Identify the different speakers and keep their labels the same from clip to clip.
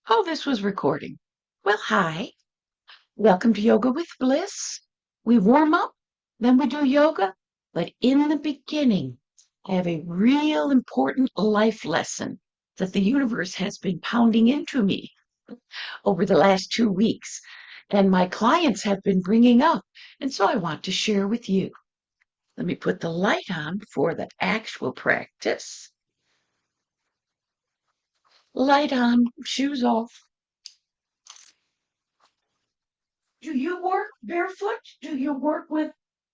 Speaker 1: Oh, this was recording. Well, hi. Welcome to Yoga with Bliss. We warm up, then we do yoga. But in the beginning, I have a real important life lesson that the universe has been pounding into me over the last 2 weeks. And my clients have been bringing up. And so I want to share with you. Let me put the light on for the actual practice. Light on, shoes off. Do you work barefoot? Do you work with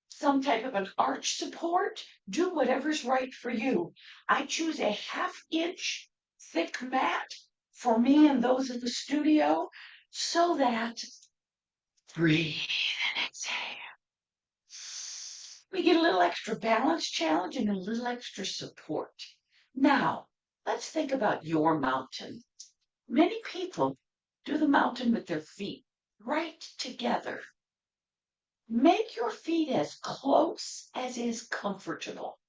Speaker 1: some type of an arch support? Do whatever's right for you. I choose a ½ inch thick mat for me and those in the studio so that breathe and exhale. We get a little extra balance challenge and a little extra support. Now, let's think about your mountain. Many people do the mountain with their feet right together. Make your feet as close as is comfortable.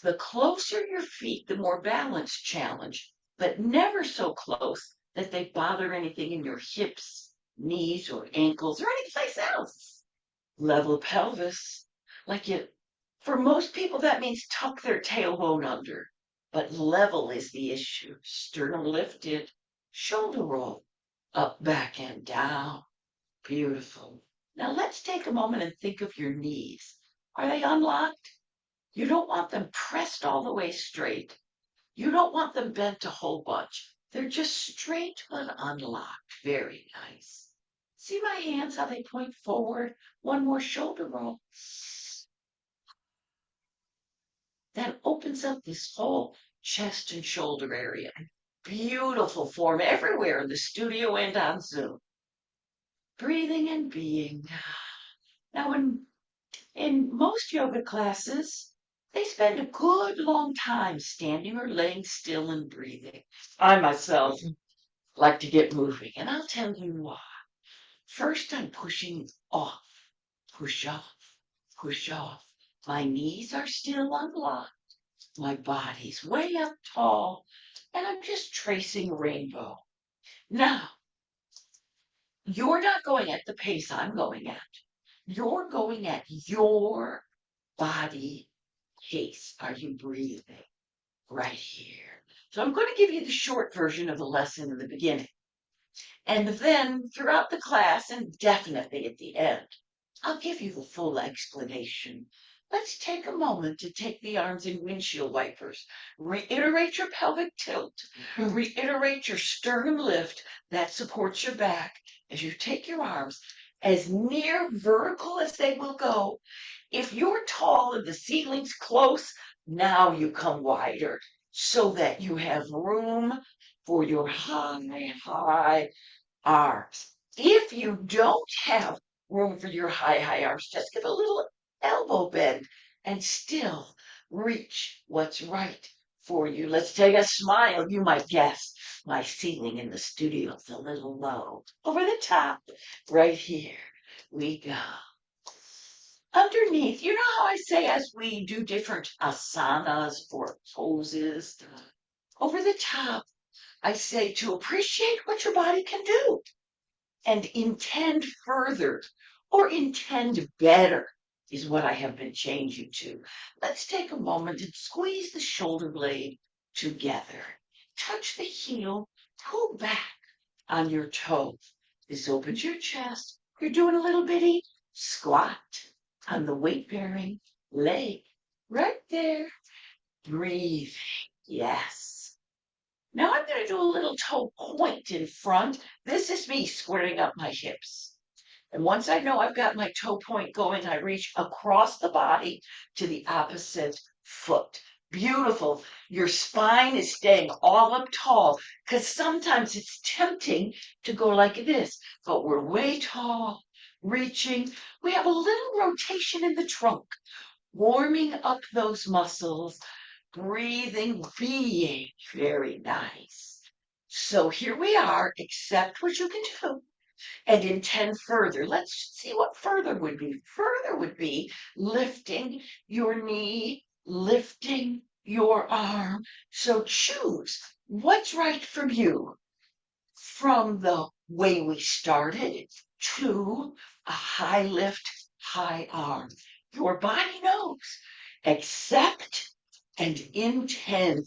Speaker 1: The closer your feet, the more balance challenge, but never so close that they bother anything in your hips, knees, or ankles, or any place else. Level pelvis, like it. For most people, that means tuck their tailbone under, but level is the issue. Sternum lifted, shoulder roll, up, back, and down. Beautiful. Now let's take a moment and think of your knees. Are they unlocked? You don't want them pressed all the way straight. You don't want them bent a whole bunch. They're just straight but unlocked. Very nice. See my hands, how they point forward? One more shoulder roll. That opens up this whole chest and shoulder area. Beautiful form everywhere in the studio and on Zoom. Breathing and being. Now, in most yoga classes, they spend a good long time standing or laying still and breathing. I myself like to get moving, and I'll tell you why. First, I'm pushing off, push off, push off. My knees are still unlocked. My body's way up tall, and I'm just tracing a rainbow. Now, you're not going at the pace I'm going at. You're going at your body pace. Are you breathing? Right here. So I'm going to give you the short version of the lesson in the beginning. And then throughout the class, and definitely at the end, I'll give you the full explanation. Let's take a moment to take the arms in windshield wipers. Reiterate your pelvic tilt. Reiterate your sternum lift that supports your back as you take your arms as near vertical as they will go. If you're tall and the ceiling's close, now you come wider so that you have room for your high arms. If you don't have room for your high arms, just give a little elbow bend and still reach what's right for you. Let's take a smile. You might guess my ceiling in the studio is a little low. Over the top, right here, we go. Underneath, you know how I say as we do different asanas or poses, over the top, I say to appreciate what your body can do and intend further or intend better is what I have been changing to. Let's take a moment and squeeze the shoulder blade together. Touch the heel, pull back on your toe. This opens your chest. You're doing a little bitty squat on the weight-bearing leg. Right there. Breathing. Yes. Now I'm going to do a little toe point in front. This is me squaring up my hips. And once I know I've got my toe point going, I reach across the body to the opposite foot. Beautiful. Your spine is staying all up tall because sometimes it's tempting to go like this, but we're way tall, reaching. We have a little rotation in the trunk, warming up those muscles, breathing, being very nice. So here we are, accept what you can do and intend further. Let's see what further would be. Further would be lifting your knee, lifting your arm. So choose what's right for you. from the way we started to a high lift, high arm. Your body knows. Accept and intend.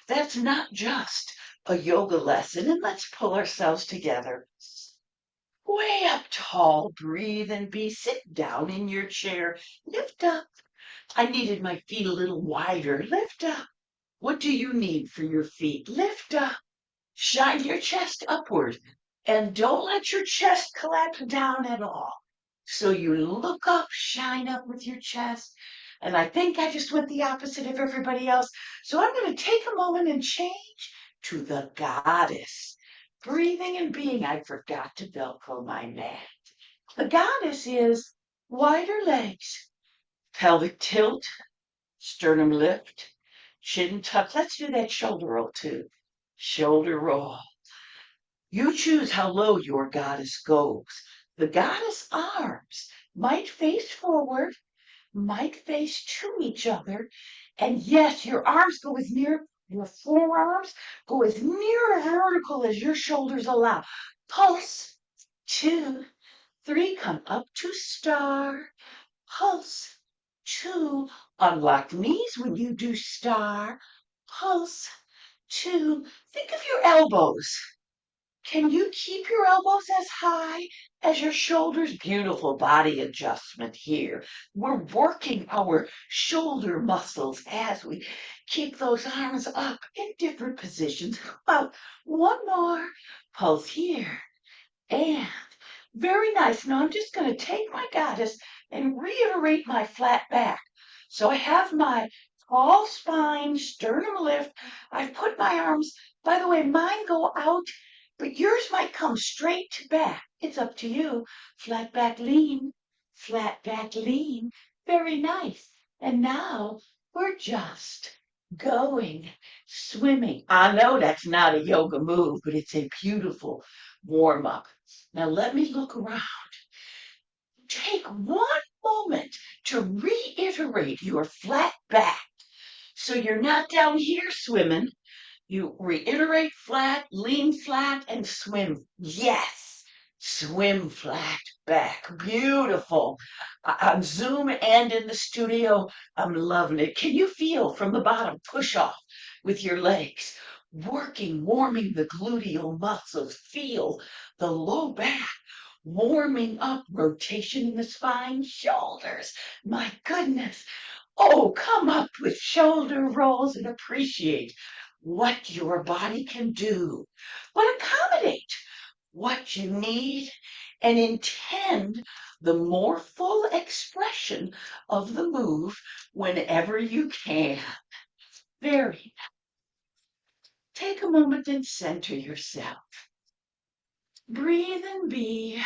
Speaker 1: That's not just a yoga lesson. And let's pull ourselves together. Way up tall, breathe and be. Sit down in your chair. Lift up. I needed my feet a little wider. Lift up. What do you need for your feet? Lift up. Shine your chest upward and don't let your chest collapse down at all. So you look up, shine up with your chest. And I think I just went the opposite of everybody else. So I'm going to take a moment and change to the goddess. Breathing and being. I forgot to Velcro my mat. The goddess is wider legs, pelvic tilt, sternum lift, chin tuck. Let's do that shoulder roll too. Shoulder roll. You choose how low your goddess goes. The goddess arms might face forward, might face to each other. And yes, your arms go as near, your forearms go as near vertical as your shoulders allow. Pulse, 2, 3, come up to star. Pulse, 2, unlock knees when you do star. Pulse, 2, think of your elbows. Can you keep your elbows as high as your shoulders? Beautiful body adjustment here. We're working our shoulder muscles as we keep those arms up in different positions. About one more. Pulse here. And very nice. Now I'm just going to take my goddess and reiterate my flat back. So I have my tall spine, sternum lift. I've put my arms, by the way, mine go out, but yours might come straight to back. It's up to you. Flat back lean, flat back lean. Very nice. And now we're just going, swimming. I know that's not a yoga move, but it's a beautiful warm up. Now let me look around. Take one moment to reiterate your flat back. So you're not down here swimming. You reiterate flat, lean flat, and swim. Yes, swim flat back. Beautiful. On Zoom and in the studio, I'm loving it. Can you feel from the bottom, push off with your legs, working, warming the gluteal muscles. Feel the low back. Warming up, rotation in the spine, shoulders. My goodness. Oh, come up with shoulder rolls and appreciate what your body can do, but accommodate what you need and intend the more full expression of the move whenever you can. Very. Take a moment and center yourself. Breathe and be.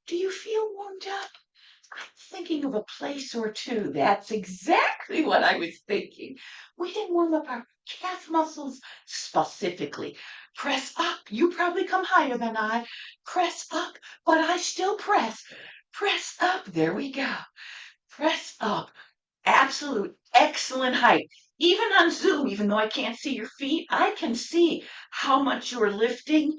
Speaker 1: Do you feel warmed up? I'm thinking of a place or two. That's exactly what I was thinking. We didn't warm up our calf muscles specifically. Press up. You probably come higher than I. Press up, but I still press. Press up. There we go. Press up. Absolute excellent height. Even on Zoom, even though I can't see your feet, I can see how much you're lifting.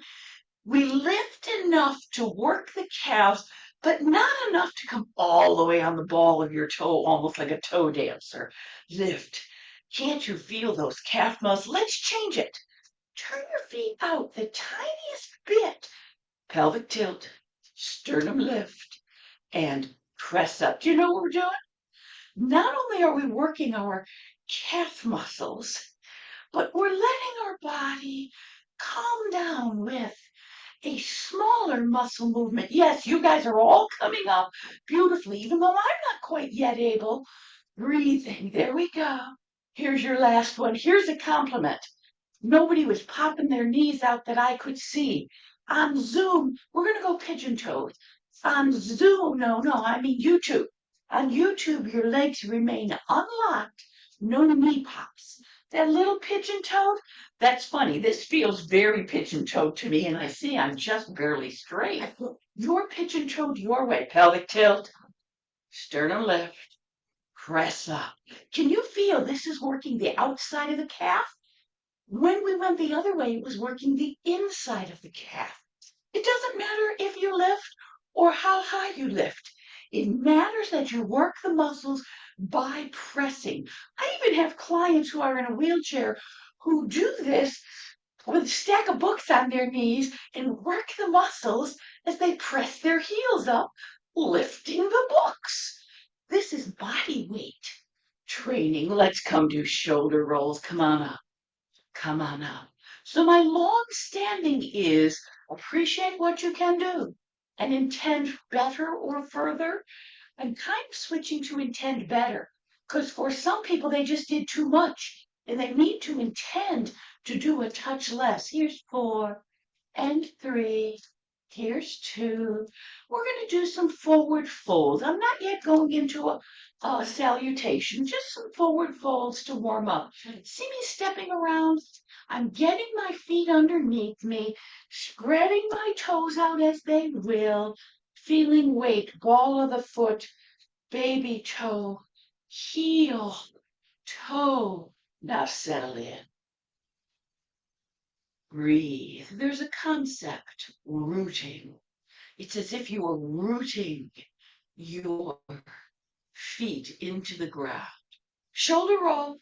Speaker 1: We lift enough to work the calves, but not enough to come all the way on the ball of your toe, almost like a toe dancer. Lift. Can't you feel those calf muscles? Let's change it. Turn your feet out the tiniest bit. Pelvic tilt, sternum lift, and press up. Do you know what we're doing? Not only are we working our calf muscles, but we're letting our body calm down with a smaller muscle movement. Yes, you guys are all coming up beautifully, even though I'm not quite yet able. Breathing. There we go. Here's your last one. Here's a compliment. Nobody was popping their knees out that I could see. On Zoom, we're going to go pigeon-toed. On Zoom, no, I mean YouTube. On YouTube, your legs remain unlocked, no knee pops. That little pigeon-toed, that's funny. This feels very pigeon-toed to me, and I see I'm just barely straight. You're pigeon-toed your way. Pelvic tilt, sternum lift, press up. Can you feel this is working the outside of the calf? When we went the other way, it was working the inside of the calf. It doesn't matter if you lift or how high you lift. It matters that you work the muscles by pressing. I even have clients who are in a wheelchair who do this with a stack of books on their knees and work the muscles as they press their heels up, lifting the books. This is body weight training. Let's come do shoulder rolls. Come on up. Come on up. So my long standing is appreciate what you can do and intend better or further. I'm kind of switching to intend better because for some people they just did too much and they need to intend to do a touch less. Here's 4 and 3. Here's 2. We're going to do some forward folds. I'm not yet going into a salutation, just some forward folds to warm up. See me stepping around? I'm getting my feet underneath me, spreading my toes out as they will, feeling weight, ball of the foot, baby toe, heel, toe. Now settle in. Breathe. There's a concept, rooting. It's as if you are rooting your feet into the ground. Shoulder roll.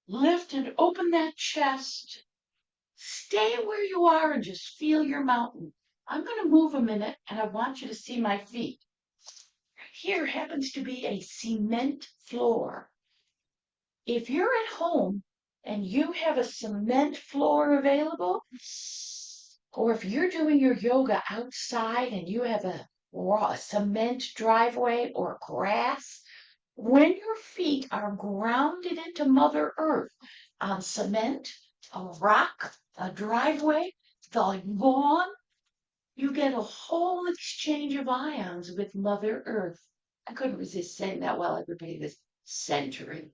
Speaker 1: Lift and open that chest. Stay where you are and just feel your mountain. I'm going to move a minute and I want you to see my feet. Here happens to be a cement floor. If you're at home and you have a cement floor available, or if you're doing your yoga outside and you have a raw cement driveway or grass, when your feet are grounded into Mother Earth on cement, a rock, a driveway, the lawn, you get a whole exchange of ions with Mother Earth. I couldn't resist saying that while everybody was centering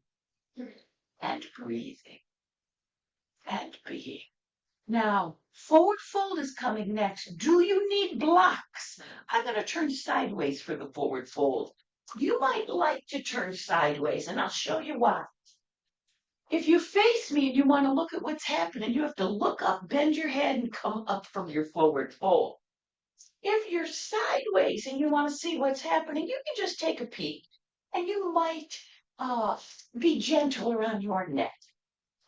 Speaker 1: and breathing and being. Now, forward fold is coming next. Do you need blocks? I'm going to turn sideways for the forward fold. You might like to turn sideways, and I'll show you why. If you face me and you want to look at what's happening, you have to look up, bend your head, and come up from your forward fold. If you're sideways and you want to see what's happening, you can just take a peek, and you might be gentle around your neck.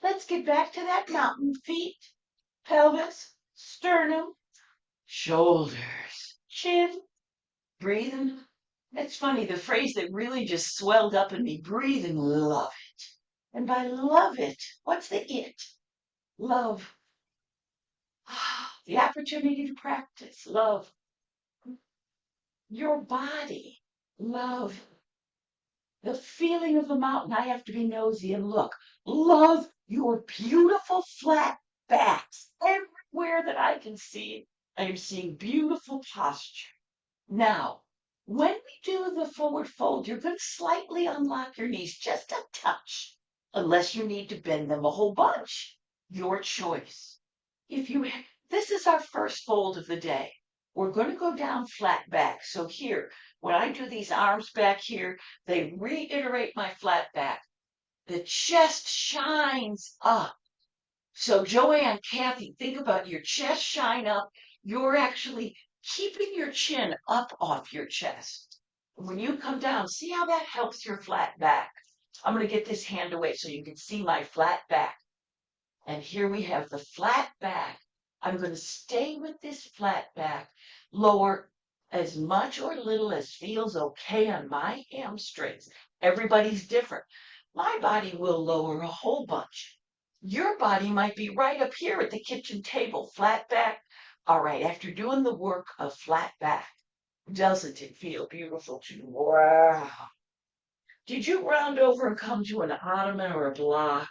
Speaker 1: Let's get back to that mountain. Feet, pelvis, sternum, shoulders, chin, breathing. It's funny, the phrase that really just swelled up in me, breathe and love it. And by love it, what's the it? Love. The opportunity to practice. Love your body. Love the feeling of the mountain. I have to be nosy and look. Love your beautiful flat backs. Everywhere that I can see, I am seeing beautiful posture. Now, when we do the forward fold, you're going to slightly unlock your knees, just a touch, unless you need to bend them a whole bunch. Your choice. If you, this is our first fold of the day. We're going to go down flat back. So here, when I do these arms back here, they reiterate my flat back. The chest shines up. So Joanne, Kathy, think about your chest shine up. You're actually keeping your chin up off your chest. When you come down, see how that helps your flat back. I'm going to get this hand away so you can see my flat back. And here we have the flat back. I'm going to stay with this flat back, lower as much or little as feels okay on my hamstrings. Everybody's different. My body will lower a whole bunch. Your body might be right up here at the kitchen table, flat back. All right, after doing the work of flat back, doesn't it feel beautiful too? Wow. Did you round over and come to an ottoman or a block?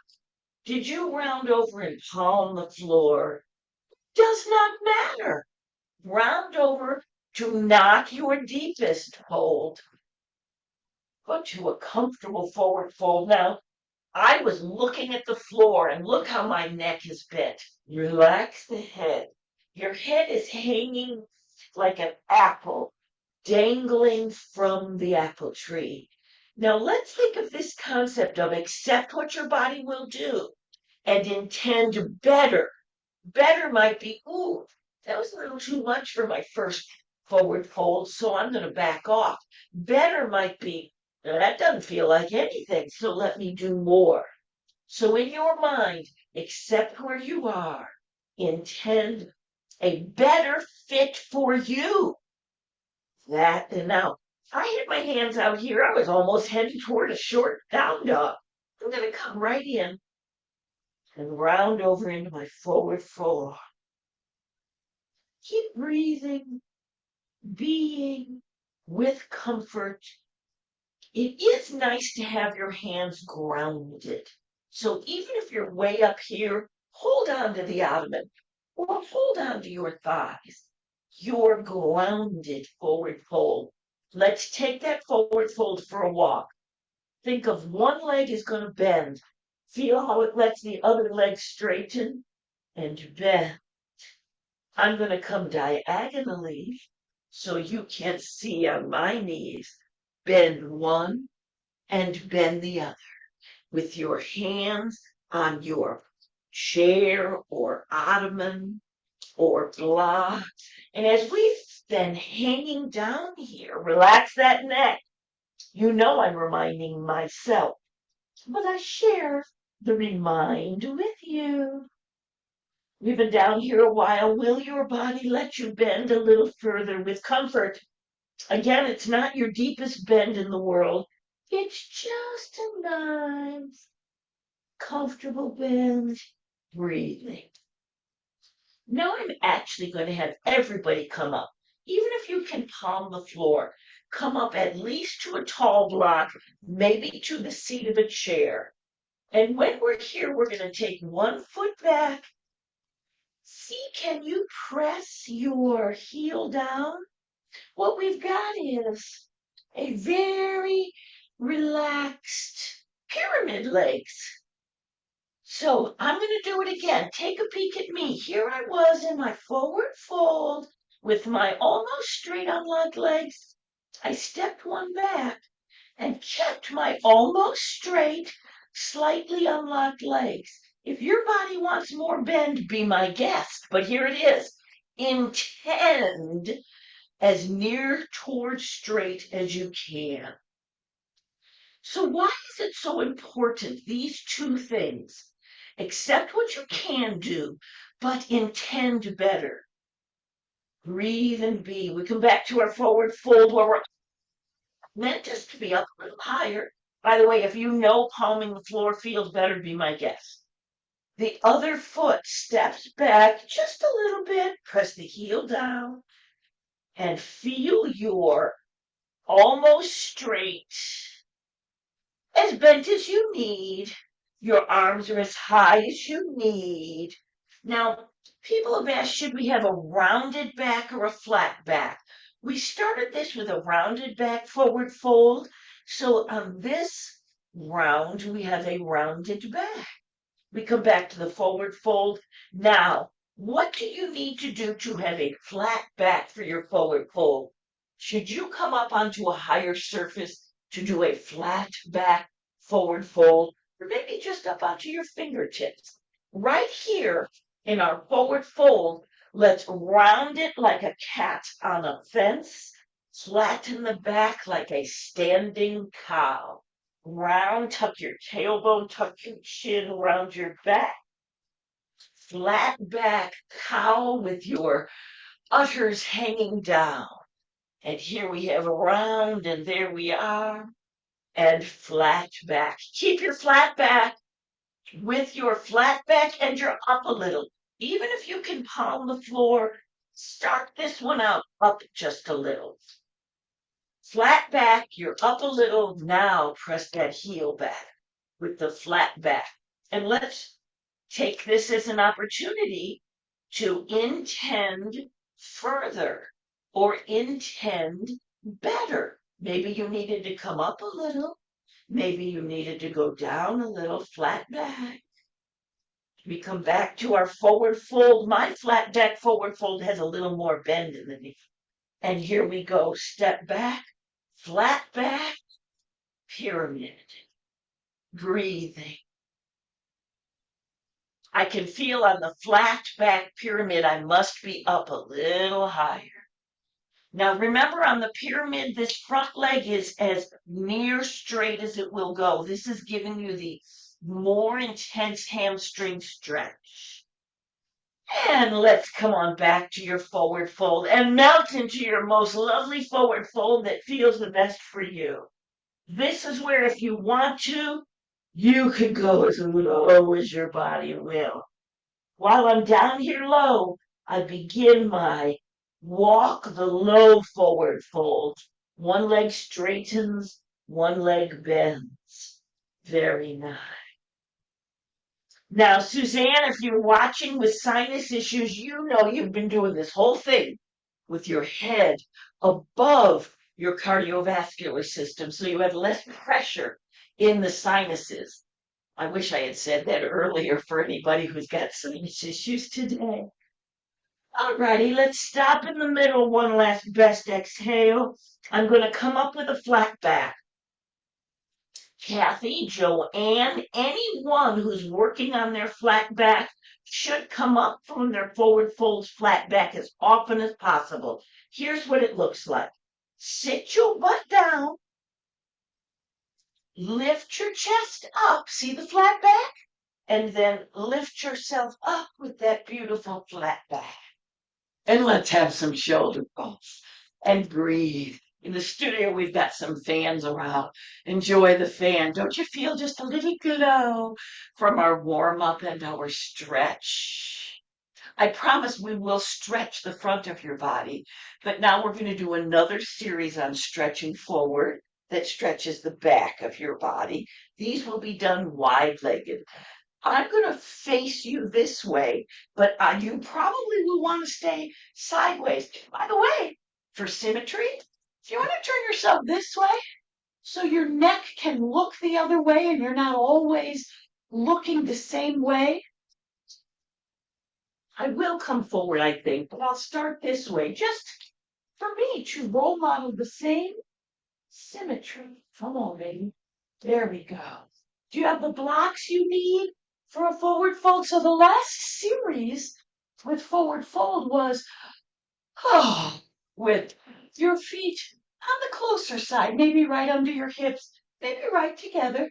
Speaker 1: Did you round over and palm the floor? Does not matter. Round over to not your deepest hold. Go to a comfortable forward fold. Now, I was looking at the floor and look how my neck is bent. Relax the head. Your head is hanging like an apple dangling from the apple tree. Now let's think of this concept of accept what your body will do and intend better. Better might be, ooh, that was a little too much for my first forward fold, so I'm going to back off. Better might be, that doesn't feel like anything, so let me do more. So in your mind, accept where you are, intend a better fit for you. That, and now I had my hands out here. I was almost heading toward a short down dog. I'm going to come right in and round over into my forward fold. Keep breathing, being with comfort. It is nice to have your hands grounded. So even if you're way up here, hold on to the ottoman or hold on to your thighs. You're grounded forward fold. Let's take that forward fold for a walk. Think of one leg is going to bend. Feel how it lets the other leg straighten and bend. I'm going to come diagonally so you can see on my knees. Bend one and bend the other with your hands on your chair or ottoman or block. And as we've been hanging down here, relax that neck. You know I'm reminding myself, but I share the remind with you. We've been down here a while. Will your body let you bend a little further with comfort? Again, it's not your deepest bend in the world. It's just a nice, comfortable bend. Breathing. Now I'm actually going to have everybody come up. Even if you can palm the floor, come up at least to a tall block, maybe to the seat of a chair. And when we're here, we're going to take one foot back. See, can you press your heel down? What we've got is a very relaxed pyramid legs. So I'm going to do it again. Take a peek at me. Here I was in my forward fold with my almost straight unlocked legs. I stepped one back and kept my almost straight, slightly unlocked legs. If your body wants more bend, be my guest. But here it is. Intend as near towards straight as you can. So why is it so important, these two things? Accept what you can do, but intend better. Breathe and be. We come back to our forward fold where we're meant just to be up a little higher. By the way, if you know palming the floor feels better, be my guest. The other foot steps back just a little bit. Press the heel down and feel your almost straight, as bent as you need. Your arms are as high as you need. Now, people have asked, should we have a rounded back or a flat back? We started this with a rounded back forward fold. So on this round, we have a rounded back. We come back to the forward fold. Now, what do you need to do to have a flat back for your forward fold? Should you come up onto a higher surface to do a flat back forward fold, or maybe just up onto your fingertips? Right here in our forward fold, let's round it like a cat on a fence, flatten the back like a standing cow. Round, tuck your tailbone, tuck your chin around your back. Flat back cow with your udders hanging down. And here we have a round, and there we are. And flat back. Keep your flat back. With your flat back, and you're up a little. Even if you can palm the floor, start this one out up just a little. Flat back, you're up a little. Now press that heel back with the flat back. And let's take this as an opportunity to intend further or intend better. Maybe you needed to come up a little. Maybe you needed to go down a little. Flat back. We come back to our forward fold. My flat back forward fold has a little more bend in the knee. And here we go. Step back. Flat back, pyramid, breathing. I can feel on the flat back pyramid, I must be up a little higher. Now remember on the pyramid, this front leg is as near straight as it will go. This is giving you the more intense hamstring stretch. And let's come on back to your forward fold and melt into your most lovely forward fold that feels the best for you. This is where if you want to, you can go as low as your body will. While I'm down here low, I begin my walk the low forward fold. One leg straightens, one leg bends. Very nice. Now, Suzanne, if you're watching with sinus issues, you know you've been doing this whole thing with your head above your cardiovascular system, so you have less pressure in the sinuses. I wish I had said that earlier for anybody who's got sinus issues today. Alrighty, let's stop in the middle. One last best exhale. I'm going to come up with a flat back. Kathy, Joanne, anyone who's working on their flat back should come up from their forward folds flat back as often as possible. Here's what it looks like. Sit your butt down. Lift your chest up. See the flat back? And then lift yourself up with that beautiful flat back. And let's have some shoulder pulse and breathe. In the studio, we've got some fans around. Enjoy the fan. Don't you feel just a little glow from our warm up and our stretch? I promise we will stretch the front of your body, but now we're going to do another series on stretching forward that stretches the back of your body. These will be done wide-legged. I'm going to face you this way, but you probably will want to stay sideways. By the way, for symmetry, do you want to turn yourself this way so your neck can look the other way and you're not always looking the same way? I will come forward, I think, but I'll start this way, just for me to role model the same symmetry. Come on, baby. There we go. Do you have the blocks you need for a forward fold? So the last series with forward fold was with your feet on the closer side, maybe right under your hips, maybe right together.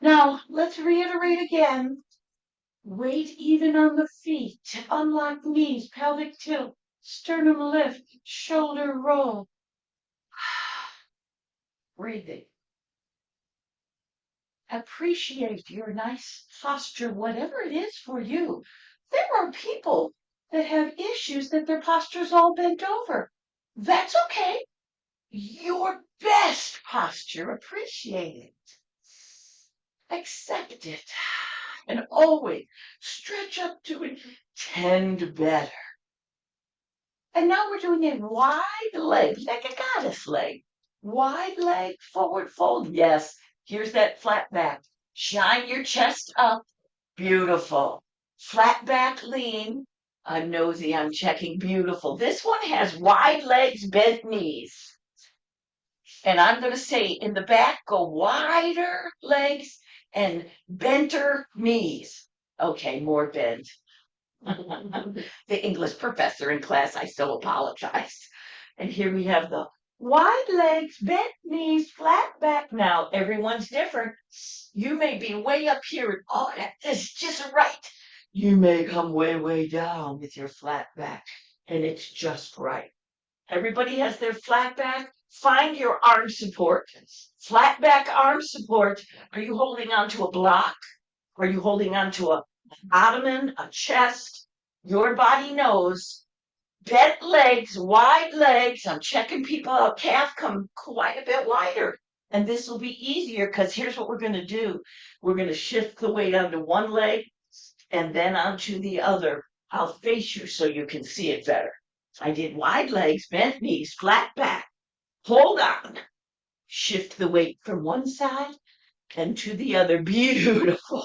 Speaker 1: Now, let's reiterate again. Weight even on the feet, unlock knees, pelvic tilt, sternum lift, shoulder roll. Breathing. Appreciate your nice posture, whatever it is for you. There are people that have issues that their posture's all bent over. That's okay. Your best posture, appreciate it. Accept it. And always stretch up to it, tend better. And now we're doing a wide leg, like a goddess leg. Wide leg, forward fold. Yes, here's that flat back. Shine your chest up. Beautiful. Flat back lean. I'm nosy, I'm checking. Beautiful. This one has wide legs, bent knees. And I'm going to say in the back, go wider legs and benter knees. Okay, more bent. The English professor in class, I so apologize. And here we have the wide legs, bent knees, flat back. Now, everyone's different. You may be way up here. Oh, that's just right. You may come way, way down with your flat back. And it's just right. Everybody has their flat back. Find your arm support. Flat back arm support. Are you holding on to a block? Are you holding on to an ottoman, a chest? Your body knows. Bent legs, wide legs. I'm checking people out. Calf come quite a bit wider. And this will be easier because here's what we're going to do. We're going to shift the weight onto one leg and then onto the other. I'll face you so you can see it better. I did wide legs, bent knees, flat back. Hold on. Shift the weight from one side and to the other. Beautiful.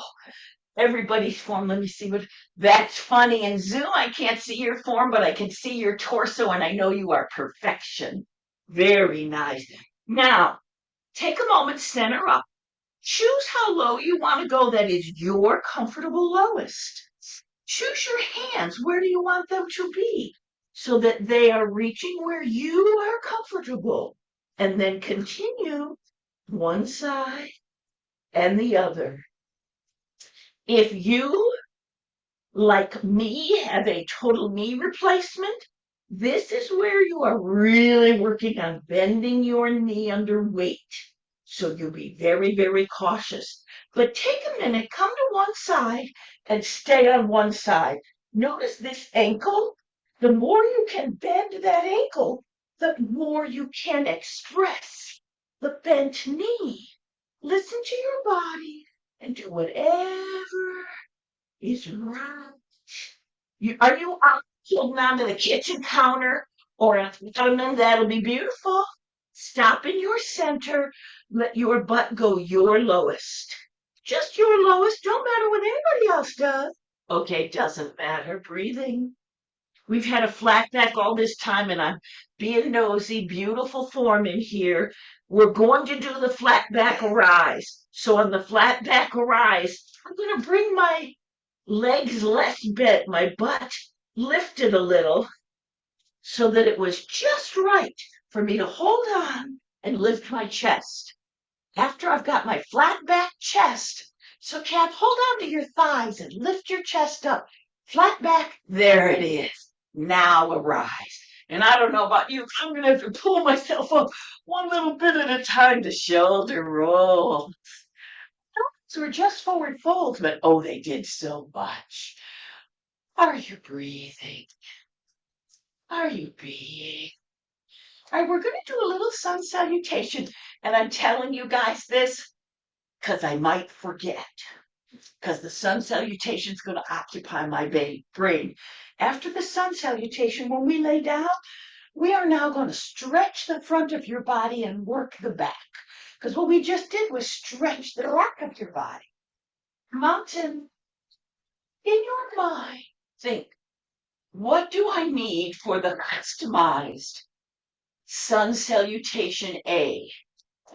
Speaker 1: Everybody's form. Let me see what. That's funny. In Zoom, I can't see your form, but I can see your torso, and I know you are perfection. Very nice. Now, take a moment, center up. Choose how low you want to go that is your comfortable lowest. Choose your hands. Where do you want them to be? So that they are reaching where you are comfortable. And then continue one side and the other. If you, like me, have a total knee replacement, this is where you are really working on bending your knee under weight. So you'll be very, very cautious. But take a minute, come to one side and stay on one side. Notice this ankle. The more you can bend that ankle, the more you can express the bent knee. Listen to your body and do whatever is right. Are you holding on to the kitchen counter or an ottoman? That'll be beautiful. Stop in your center. Let your butt go your lowest. Just your lowest. Don't matter what anybody else does. Okay, doesn't matter. Breathing. We've had a flat back all this time, and I'm being nosy. Beautiful form in here. We're going to do the flat back rise. So on the flat back rise, I'm going to bring my legs less bent, my butt lifted a little so that it was just right for me to hold on and lift my chest. After I've got my flat back chest, so Kath, hold on to your thighs and lift your chest up. Flat back, there it is. Now arise. And I don't know about you, I'm going to have to pull myself up one little bit at a time to shoulder roll. So we're just forward folds, but oh, they did so much. Are you breathing? Are you being? All right, we're going to do a little sun salutation. And I'm telling you guys this because I might forget. Because the sun salutation is going to occupy my brain. After the sun salutation, when we lay down, we are now going to stretch the front of your body and work the back. Because what we just did was stretch the back of your body. Mountain, in your mind, think, what do I need for the customized sun salutation A?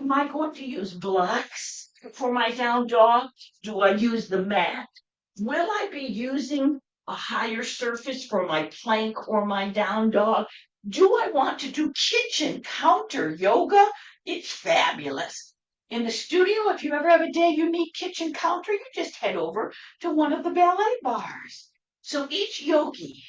Speaker 1: Am I going to use blocks for my down dog? Do I use the mat? Will I be using a higher surface for my plank or my down dog? Do I want to do kitchen counter yoga? It's fabulous. In the studio, if you ever have a day you need kitchen counter, you just head over to one of the ballet bars. So each yogi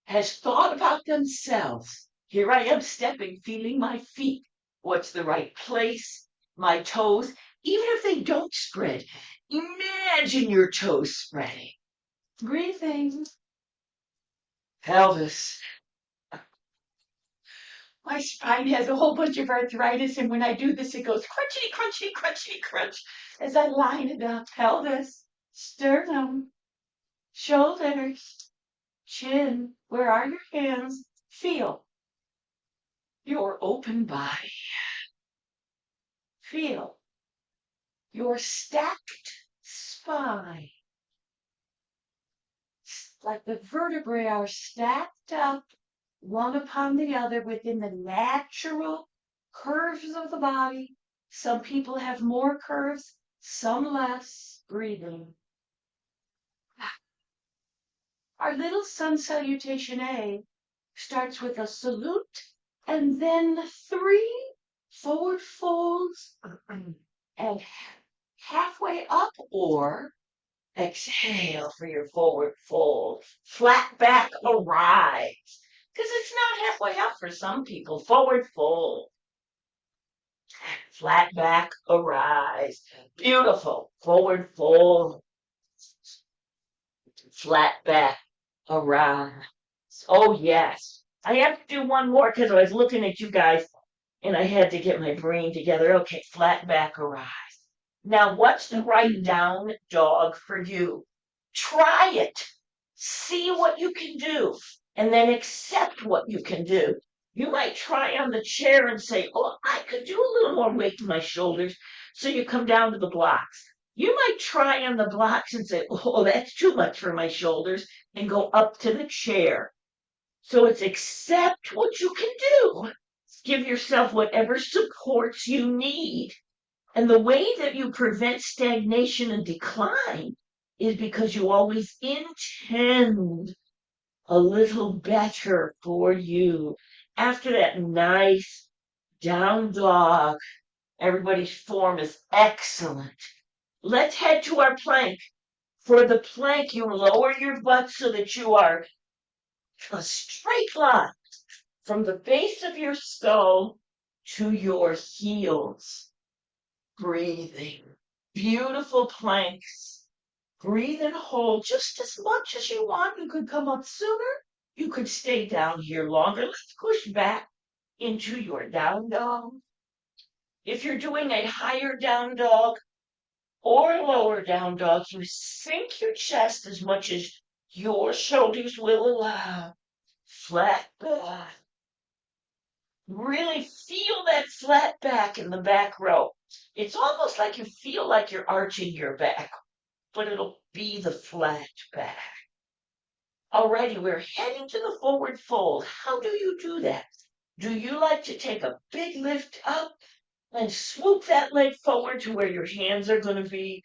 Speaker 1: has thought about themselves. Here I am stepping, feeling my feet. What's the right place? My toes, even if they don't spread, imagine your toes spreading. Breathing. Pelvis. My spine has a whole bunch of arthritis, and when I do this, it goes crunchity, crunchity, crunchity, crunch as I line it up. Pelvis, sternum, shoulders, chin. Where are your hands? Feel your open body. Feel your stacked spine. Like the vertebrae are stacked up one upon the other within the natural curves of the body. Some people have more curves, some less. Breathing. Our little sun salutation A starts with a salute and then 3 forward folds and halfway up, or exhale for your forward fold. Flat back arise. Because it's not halfway up for some people. Forward fold. Flat back arise. Beautiful. Forward fold. Flat back arise. Oh, yes. I have to do one more because I was looking at you guys and I had to get my brain together. Okay, flat back arise. Now, what's the right down dog for you? Try it. See what you can do, and then accept what you can do. You might try on the chair and say, oh, I could do a little more weight in my shoulders. So you come down to the blocks. You might try on the blocks and say, oh, that's too much for my shoulders, and go up to the chair. So it's accept what you can do. Give yourself whatever supports you need. And the way that you prevent stagnation and decline is because you always intend a little better for you. After that nice down dog, everybody's form is excellent. Let's head to our plank. For the plank, you lower your butt so that you are a straight line from the base of your skull to your heels. Breathing. Beautiful planks. Breathe and hold just as much as you want. You could come up sooner. You could stay down here longer. Let's push back into your down dog. If you're doing a higher down dog or lower down dog, you sink your chest as much as your shoulders will allow. Flat back. Really feel that flat back in the back row. It's almost like you feel like you're arching your back, but it'll be the flat back. Alrighty, we're heading to the forward fold. How do you do that? Do you like to take a big lift up and swoop that leg forward to where your hands are going to be?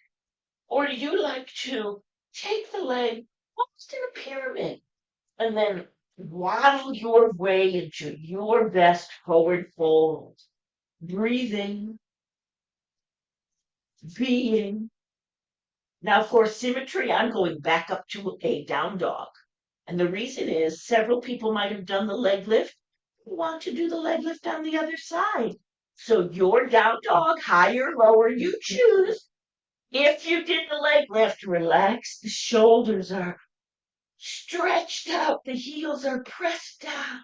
Speaker 1: Or do you like to take the leg almost in a pyramid and then waddle your way into your best forward fold? Breathing, being. Now for symmetry, I'm going back up to a down dog. And the reason is several people might have done the leg lift. You want to do the leg lift on the other side. So your down dog, higher, lower, you choose. If you did the leg lift, relax. The shoulders are stretched out. The heels are pressed down.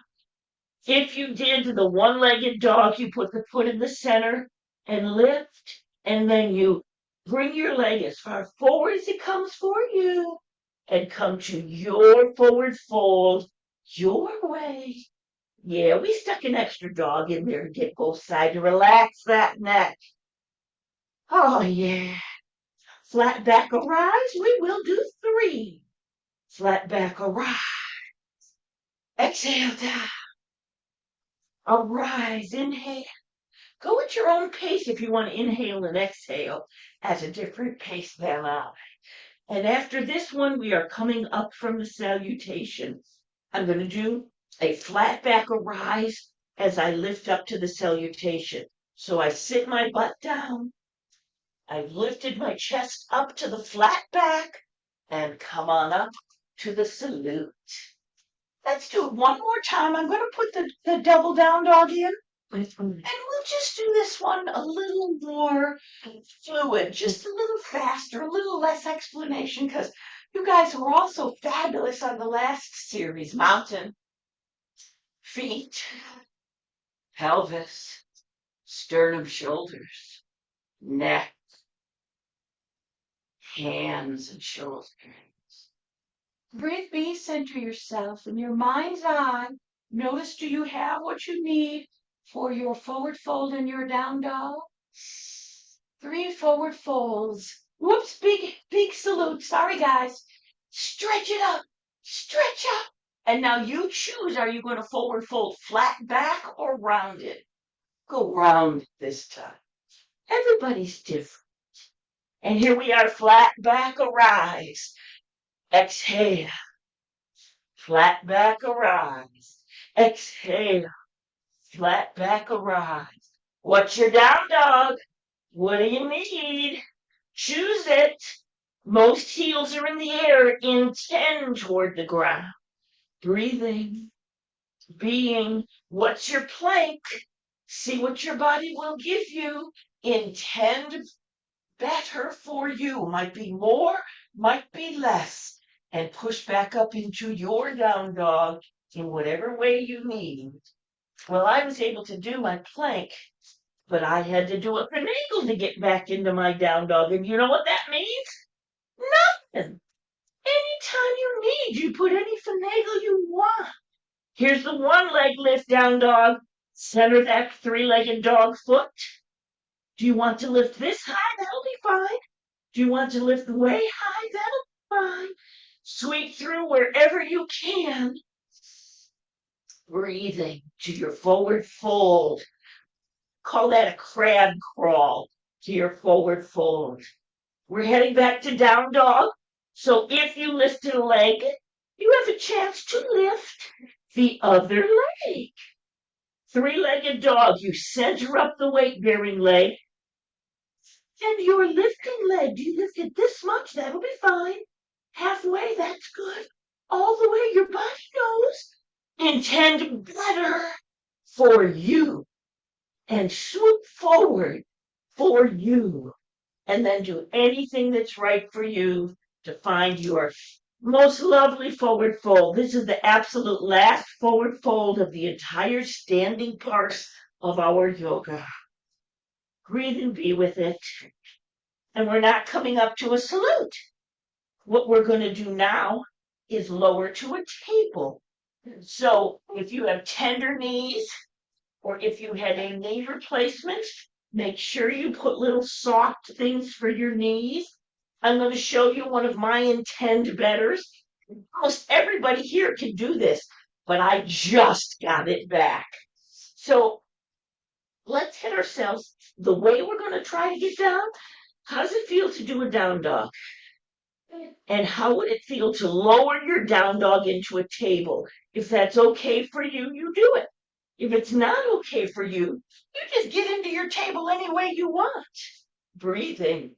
Speaker 1: If you did the one-legged dog, you put the foot in the center and lift, and then you bring your leg as far forward as it comes for you and come to your forward fold your way. Yeah, we stuck an extra dog in there to get both sides to relax that neck. Oh, yeah. Flat back arise. We will do 3. Flat back arise. Exhale down. Arise. Inhale. Go at your own pace if you want to inhale and exhale at a different pace than I. And after this one, we are coming up from the salutation. I'm going to do a flat back arise as I lift up to the salutation. So I sit my butt down. I've lifted my chest up to the flat back and come on up to the salute. Let's do it one more time. I'm going to put the double down dog in. And we'll just do this one a little more fluid, just a little faster, a little less explanation, because you guys were all so fabulous on the last series. Mountain, feet, pelvis, sternum, shoulders, neck, hands, and shoulders. Breathe, be, center yourself in your mind's eye. Notice, do you have what you need for your forward fold and your down dog? 3 forward folds. Whoops, big salute. Sorry, guys. Stretch it up. Stretch up. And now you choose, are you going to forward fold flat back or rounded? Go round this time. Everybody's different. And here we are, flat back, arise. Exhale. Flat back, arise. Exhale. Flat back, arise. What's your down dog? What do you need? Choose it. Most heels are in the air. Intend toward the ground. Breathing. Being. What's your plank? See what your body will give you. Intend better for you. Might be more, might be less. And push back up into your down dog in whatever way you need. Well, I was able to do my plank, but I had to do a finagle to get back into my down dog. And you know what that means? Nothing. Anytime you need, you put any finagle you want. Here's the one leg lift down dog. Center that 3-legged dog foot. Do you want to lift this high? That'll be fine. Do you want to lift way high? That'll be fine. Sweep through wherever you can. Breathing to your forward fold. Call that a crab crawl. to your forward fold. We're heading back to down dog. So if you lifted a leg, you have a chance to lift the other leg. Three-legged dog, you center up the weight-bearing leg, and your lifting leg, do you lift it this much? That'll be fine. Halfway, that's good. All the way, your body knows. Intend better for you and swoop forward for you. And then do anything that's right for you to find your most lovely forward fold. This is the absolute last forward fold of the entire standing part of our yoga. Breathe and be with it. And we're not coming up to a salute. What we're going to do now is lower to a table. So if you have tender knees or if you had a knee replacement, make sure you put little soft things for your knees. I'm going to show you one of my intend betters. Almost everybody here can do this, but I just got it back. So let's hit ourselves. The way we're going to try to get down, how does it feel to do a down dog? And how would it feel to lower your down dog into a table? If that's okay for you, you do it. If it's not okay for you, you just get into your table any way you want. Breathing.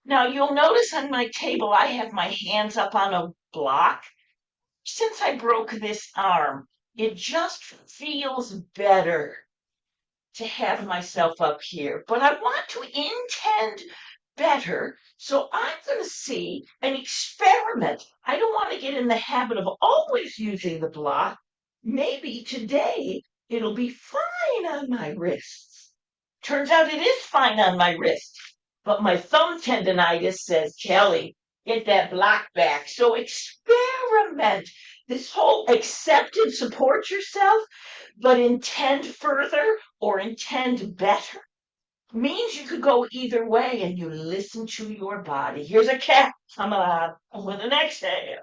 Speaker 1: Now you'll notice on my table, I have my hands up on a block. Since I broke this arm, it just feels better to have myself up here. But I want to intend better. So I'm going to see an experiment. I don't want to get in the habit of always using the block. Maybe today it'll be fine on my wrists. Turns out it is fine on my wrist, but my thumb tendonitis says, Kelly, get that block back. So experiment. This whole accept and support yourself, but intend further or intend better means you could go either way and you listen to your body. Here's a cat. Come on with an exhale.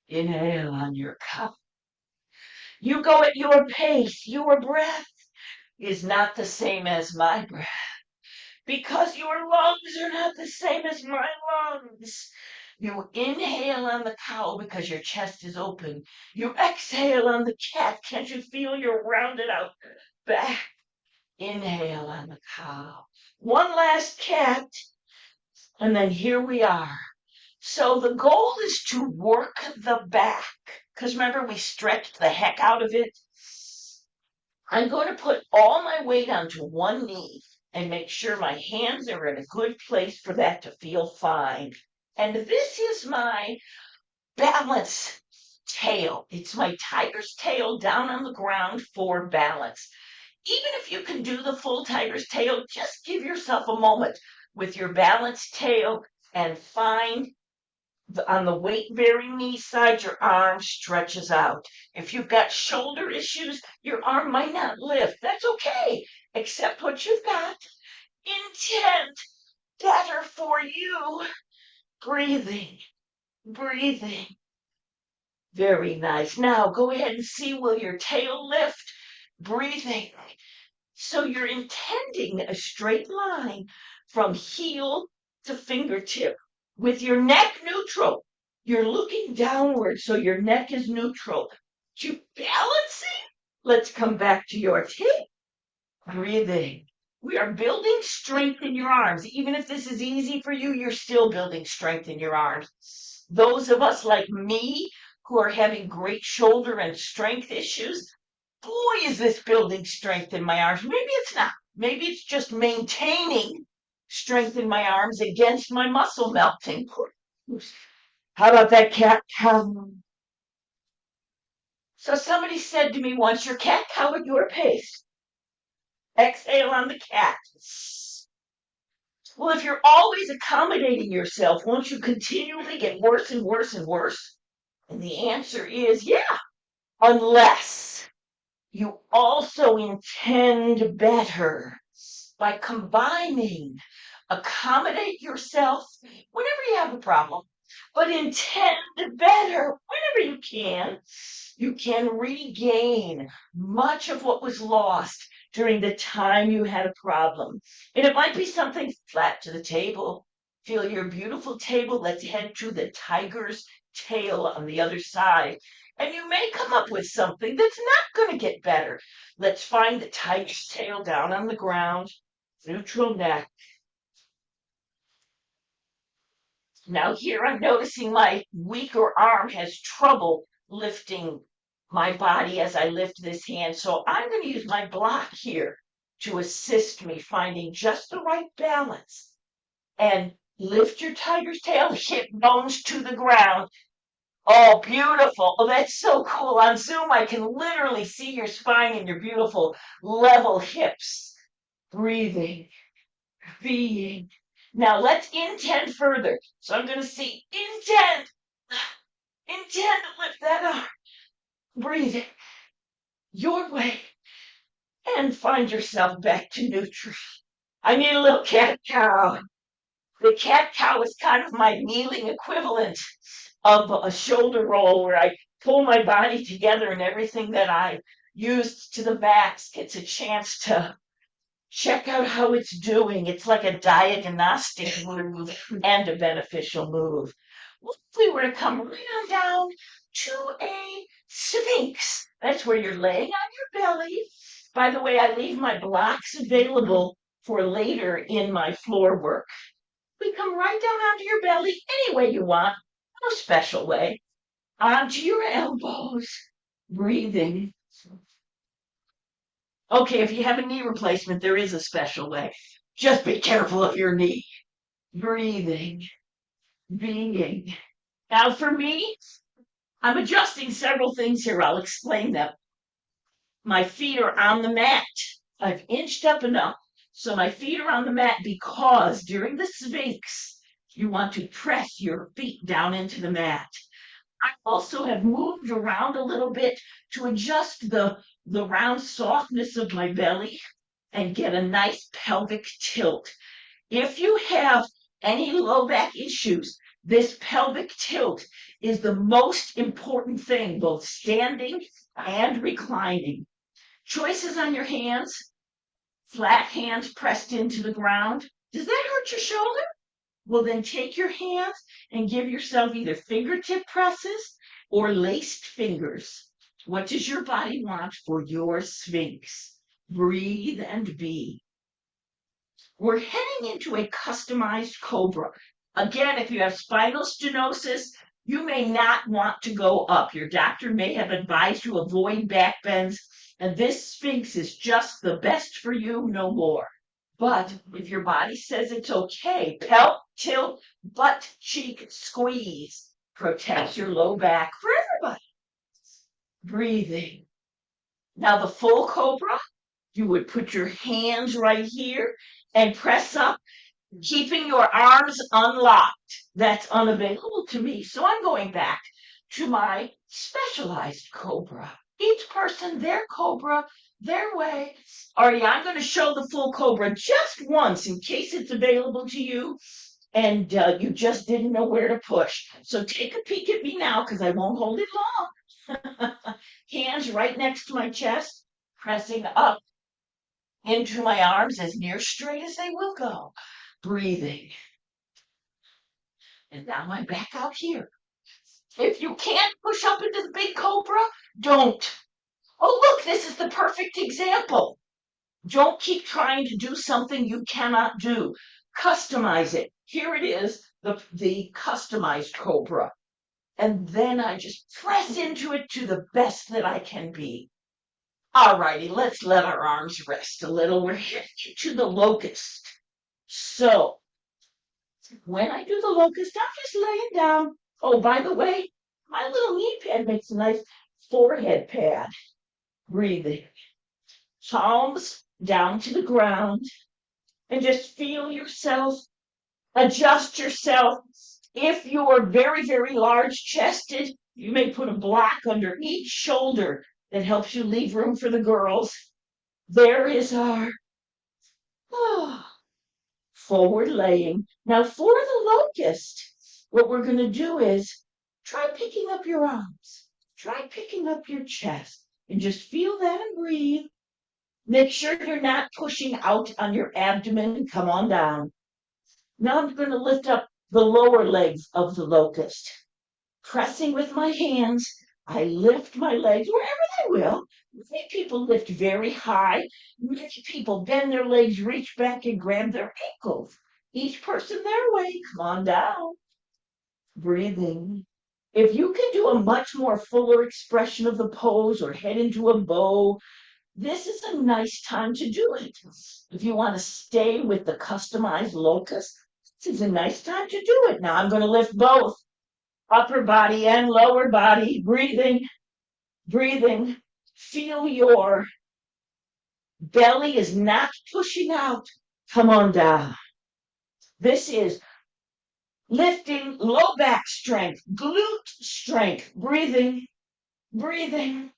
Speaker 1: Inhale on your cup. You go at your pace. Your breath is not the same as my breath because your lungs are not the same as my lungs. You inhale on the cow because your chest is open. You exhale on the cat. Can't you feel your rounded out back? Inhale on the cow. One last cat. And then here we are. So the goal is to work the back. Because remember, we stretched the heck out of it. I'm going to put all my weight onto one knee and make sure my hands are in a good place for that to feel fine. And this is my balance tail. It's my tiger's tail down on the ground for balance. Even if you can do the full tiger's tail, just give yourself a moment with your balanced tail and find on the weight-bearing knee side, your arm stretches out. If you've got shoulder issues, your arm might not lift. That's okay. Accept what you've got. Intent better for you. Breathing, breathing. Very nice. Now go ahead and see, will your tail lift? Breathing. So you're intending a straight line from heel to fingertip with your neck neutral. You're looking downward, so your neck is neutral. You balancing? Let's come back to your tip. Breathing. We are building strength in your arms. Even if this is easy for you, you're still building strength in your arms. Those of us like me who are having great shoulder and strength issues, boy, is this building strength in my arms. Maybe it's not. Maybe it's just maintaining strength in my arms against my muscle melting. How about that cat cow? So somebody said to me once, your cat cow at your pace. Exhale on the cat. Well, if you're always accommodating yourself, won't you continually get worse and worse and worse? And the answer is, yeah, unless you also intend better by combining accommodate yourself whenever you have a problem, but intend better whenever you can. You can regain much of what was lost during the time you had a problem. And it might be something flat to the table. Feel your beautiful table. Let's head to the tiger's tail on the other side. And you may come up with something that's not going to get better. Let's find the tiger's tail down on the ground, neutral neck. Now here I'm noticing my weaker arm has trouble lifting my body as I lift this hand. So I'm going to use my block here to assist me finding just the right balance. And lift your tiger's tail, hip bones to the ground. Oh, beautiful. Oh, that's so cool. On Zoom, I can literally see your spine and your beautiful level hips. Breathing, being. Now let's intend further. So I'm going to see intend to lift that arm. Breathe your way and find yourself back to neutral. I need a little cat cow. The cat cow is kind of my kneeling equivalent of a shoulder roll where I pull my body together and everything that I used to the max gets a chance to check out how it's doing. It's like a diagnostic move and a beneficial move. What if we were to come right on down to a sphinx? That's where you're laying on your belly. By the way, I leave my blocks available for later in my floor work. We come right down onto your belly any way you want, no special way. Onto your elbows, breathing. Okay, if you have a knee replacement, there is a special way. Just be careful of your knee. Breathing, being. Now for me, I'm adjusting several things here. I'll explain them. My feet are on the mat. I've inched up enough. So my feet are on the mat because during the Sphinx, you want to press your feet down into the mat. I also have moved around a little bit to adjust the round softness of my belly and get a nice pelvic tilt. If you have any low back issues, this pelvic tilt is the most important thing, both standing and reclining. Choices on your hands, flat hands pressed into the ground. Does that hurt your shoulder? Well, then take your hands and give yourself either fingertip presses or laced fingers. What does your body want for your Sphinx? Breathe and be. We're heading into a customized cobra. Again, if you have spinal stenosis, you may not want to go up. Your doctor may have advised you avoid back bends, and this Sphinx is just the best for you, no more. But if your body says it's okay, pelt, tilt, butt, cheek, squeeze protects your low back for everybody. Breathing. Now the full cobra, you would put your hands right here and press up, keeping your arms unlocked. That's unavailable to me. So I'm going back to my specialized cobra. Each person, their cobra, their way. Alrighty, I'm going to show the full cobra just once in case it's available to you and you just didn't know where to push. So take a peek at me now because I won't hold it long. Hands right next to my chest, pressing up into my arms as near straight as they will go. Breathing. And now I'm back out here. If you can't push up into the big cobra, don't. Oh, look, this is the perfect example. Don't keep trying to do something you cannot do. Customize it. Here it is, the customized cobra. And then I just press into it to the best that I can be. All righty, let's let our arms rest a little. We're heading to the locust. So when I do the locust, I'm just laying down. Oh, by the way, my little knee pad makes a nice forehead pad. Breathing. Palms down to the ground. And just feel yourself. Adjust yourself. If you're very, very large chested, you may put a block under each shoulder that helps you leave room for the girls. There is our forward laying. Now for the locust, what we're going to do is try picking up your arms. Try picking up your chest and just feel that and breathe. Make sure you're not pushing out on your abdomen. Come on down. Now I'm going to lift up the lower legs of the locust. Pressing with my hands, I lift my legs wherever they will. Many people lift very high. Many people bend their legs, reach back, and grab their ankles. Each person their way. Come on down. Breathing. If you can do a much more fuller expression of the pose or head into a bow, this is a nice time to do it. If you want to stay with the customized locust, this is a nice time to do it. Now I'm going to lift both upper body and lower body. Breathing, breathing. Feel your belly is not pushing out. Come on down. This is lifting low back strength, glute strength. Breathing, breathing.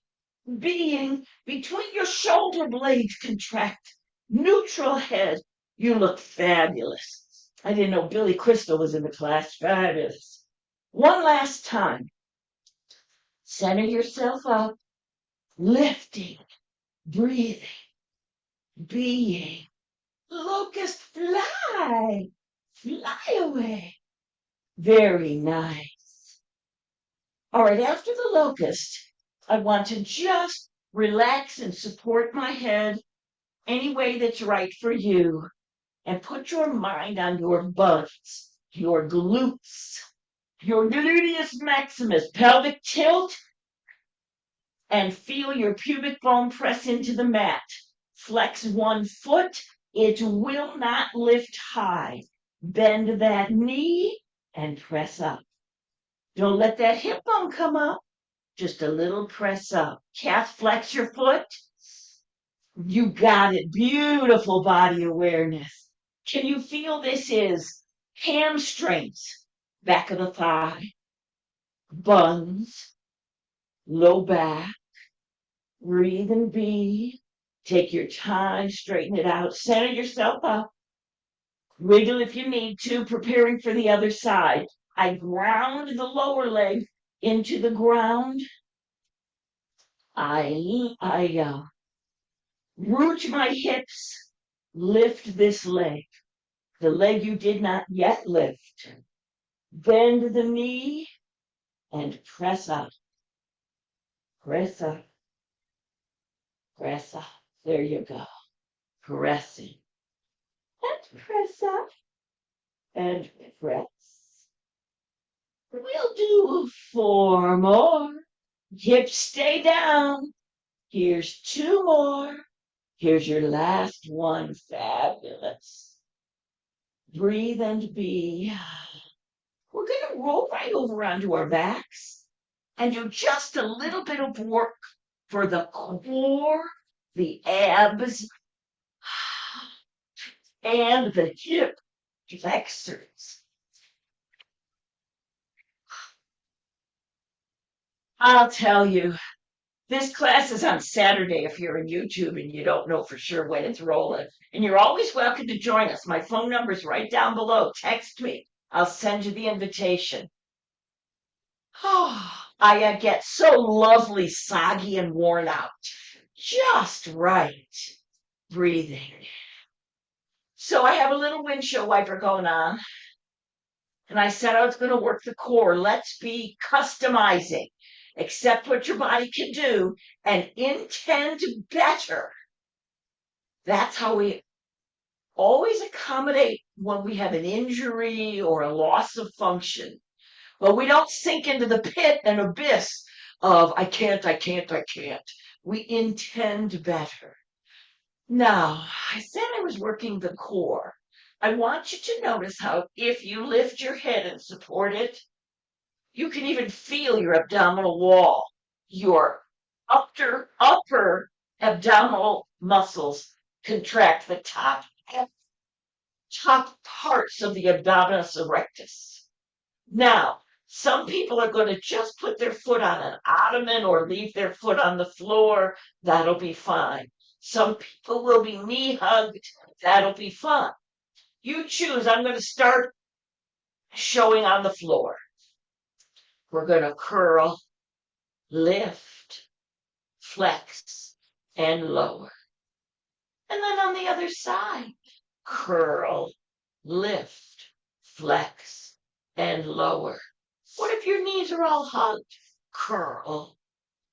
Speaker 1: Being between your shoulder blades contract, neutral head. You look fabulous. I didn't know Billy Crystal was in the class. Fabulous. One last time. Center yourself up, lifting, breathing, being. Locust, fly, fly away. Very nice. All right, after the locust, I want to just relax and support my head any way that's right for you, and put your mind on your buns, your glutes, your gluteus maximus, pelvic tilt, and feel your pubic bone press into the mat. Flex one foot. It will not lift high. Bend that knee and press up. Don't let that hip bone come up. Just a little press up. Calf flex your foot. You got it. Beautiful body awareness. Can you feel this is hamstrings, back of the thigh, buns, low back, breathe and be. Take your time, straighten it out, center yourself up. Wiggle if you need to, preparing for the other side. I ground the lower leg into the ground. I root my hips, lift this leg. The leg you did not yet lift. Bend the knee and press up. Press up. Press up. There you go. Pressing. And press up. And press. We'll do 4 more. Hips stay down. Here's 2 more. Here's your last one. Fabulous. Breathe and be. We're going to roll right over onto our backs and do just a little bit of work for the core, the abs, and the hip flexors. I'll tell you, this class is on Saturday if you're on YouTube and you don't know for sure when it's rolling. And you're always welcome to join us. My phone number is right down below. Text me. I'll send you the invitation. Oh, I get so lovely, soggy, and worn out. Just right. Breathing. So I have a little windshield wiper going on. And I said I was going to work the core. Let's be customizing. Accept what your body can do and intend better. That's how we always accommodate when we have an injury or a loss of function. But we don't sink into the pit and abyss of I can't, I can't, I can't. We intend better. Now, I said I was working the core. I want you to notice how if you lift your head and support it, you can even feel your abdominal wall. Your upper abdominal muscles contract the top parts of the abdominis erectus. Now, some people are going to just put their foot on an ottoman or leave their foot on the floor. That'll be fine. Some people will be knee hugged. That'll be fine. You choose. I'm going to start showing on the floor. We're going to curl, lift, flex, and lower. And then on the other side, curl, lift, flex, and lower. What if your knees are all hugged? Curl,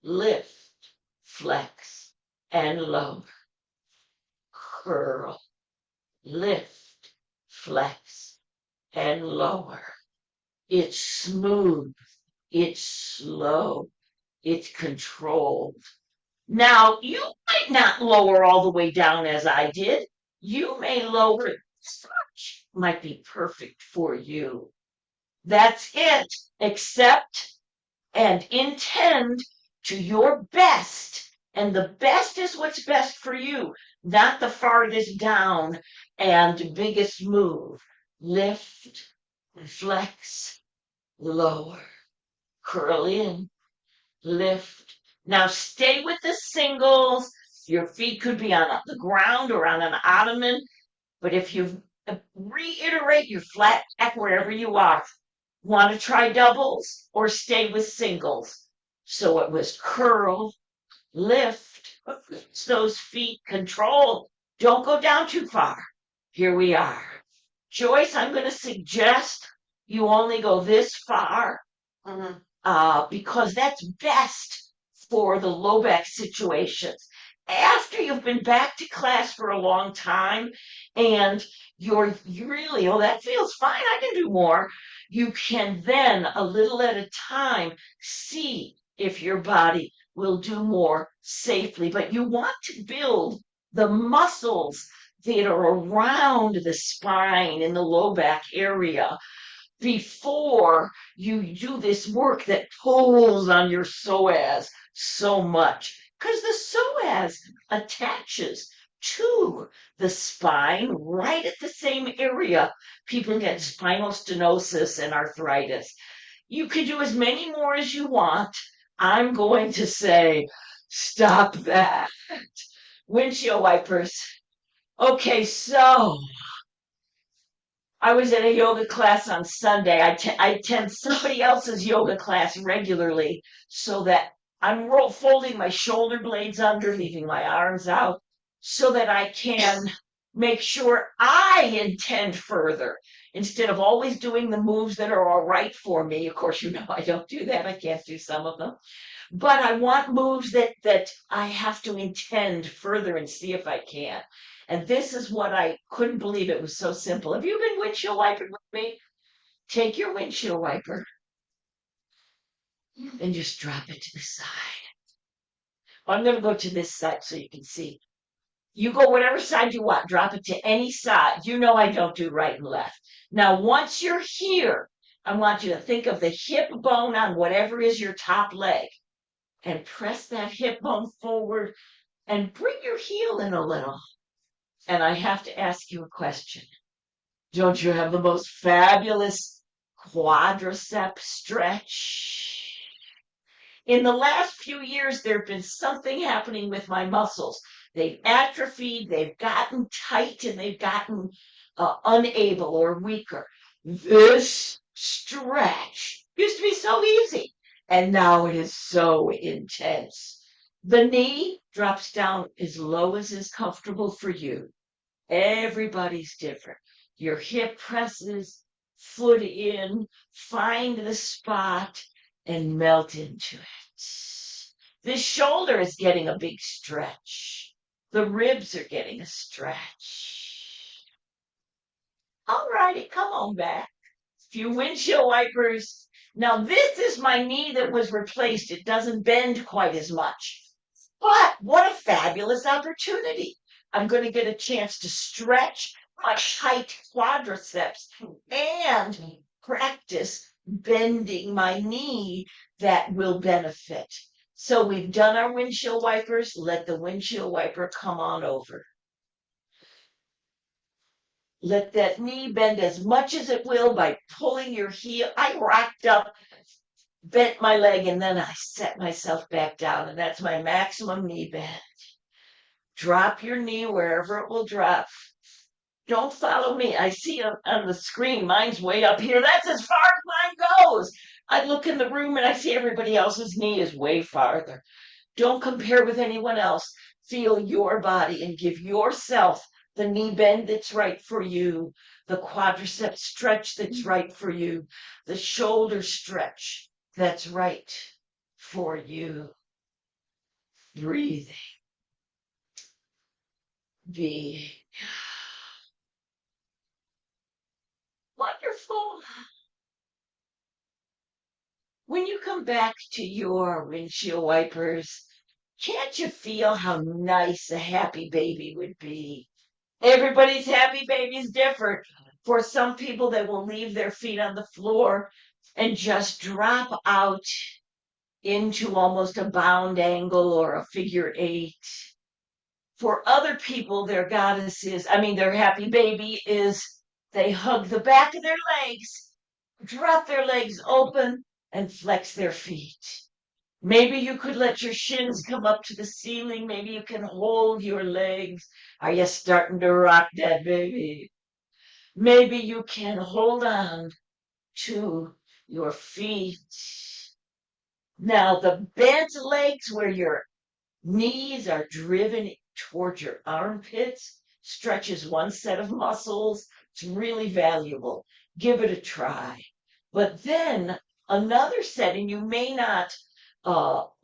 Speaker 1: lift, flex, and lower. Curl, lift, flex, and lower. It's smooth, it's slow, it's controlled. Now, you might not lower all the way down as I did. You may lower it. Such might be perfect for you. That's it. Accept and intend to your best. And the best is what's best for you, not the farthest down and biggest move. Lift, flex, lower, curl in, lift. Now stay with the singles. Your feet could be on the ground or on an ottoman, but if you reiterate your flat back wherever you are, want to try doubles or stay with singles? So it was curl, lift, those feet, control. Don't go down too far. Here we are. Joyce, I'm going to suggest you only go this far because that's best for the low back situations. After you've been back to class for a long time and you really, oh, that feels fine, I can do more. You can then, a little at a time, see if your body will do more safely. But you want to build the muscles that are around the spine in the low back area before you do this work that pulls on your psoas so much. Because the psoas attaches to the spine right at the same area. People get spinal stenosis and arthritis. You can do as many more as you want. I'm going to say, stop that. Windshield wipers. Okay, so I was at a yoga class on Sunday. I attend somebody else's yoga class regularly so that I'm folding my shoulder blades under, leaving my arms out, so that I can make sure I intend further instead of always doing the moves that are all right for me. Of course, you know I don't do that. I can't do some of them. But I want moves that I have to intend further and see if I can. And this is what I couldn't believe it was so simple. Have you been windshield wiping with me? Take your windshield wiper and just drop it to the side. I'm going to go to this side so you can see. You go whatever side you want. Drop it to any side. You know I don't do right and left. Now, once you're here, I want you to think of the hip bone on whatever is your top leg and press that hip bone forward and bring your heel in a little. And I have to ask you a question. Don't you have the most fabulous quadricep stretch? In the last few years, there have been something happening with my muscles. They've atrophied, they've gotten tight, and they've gotten unable or weaker. This stretch used to be so easy, and now it is so intense. The knee drops down as low as is comfortable for you. Everybody's different. Your hip presses, foot in, find the spot, and melt into it. This shoulder is getting a big stretch. The ribs are getting a stretch. All righty, come on back. A few windshield wipers. Now, this is my knee that was replaced. It doesn't bend quite as much. But what a fabulous opportunity. I'm going to get a chance to stretch my tight quadriceps and practice bending my knee that will benefit. So we've done our windshield wipers. Let the windshield wiper come on over. Let that knee bend as much as it will by pulling your heel. I rocked up, bent my leg, and then I set myself back down, and that's my maximum knee bend. Drop your knee wherever it will drop. Don't follow me. I see on the screen, mine's way up here. That's as far as mine goes. I look in the room and I see everybody else's knee is way farther. Don't compare with anyone else. Feel your body and give yourself the knee bend that's right for you, the quadricep stretch that's right for you, the shoulder stretch that's right for you. Breathing, being wonderful. When you come back to your windshield wipers, can't you feel how nice a happy baby would be? Everybody's happy baby is different. For some people, they will leave their feet on the floor and just drop out into almost a bound angle or a figure eight. For other people, their happy baby is they hug the back of their legs, drop their legs open, and flex their feet. Maybe you could let your shins come up to the ceiling. Maybe you can hold your legs. Are you starting to rock that baby? Maybe you can hold on to your feet. Now, the bent legs where your knees are driven towards your armpits stretches one set of muscles. It's really valuable. Give it a try. But then another setting, you may not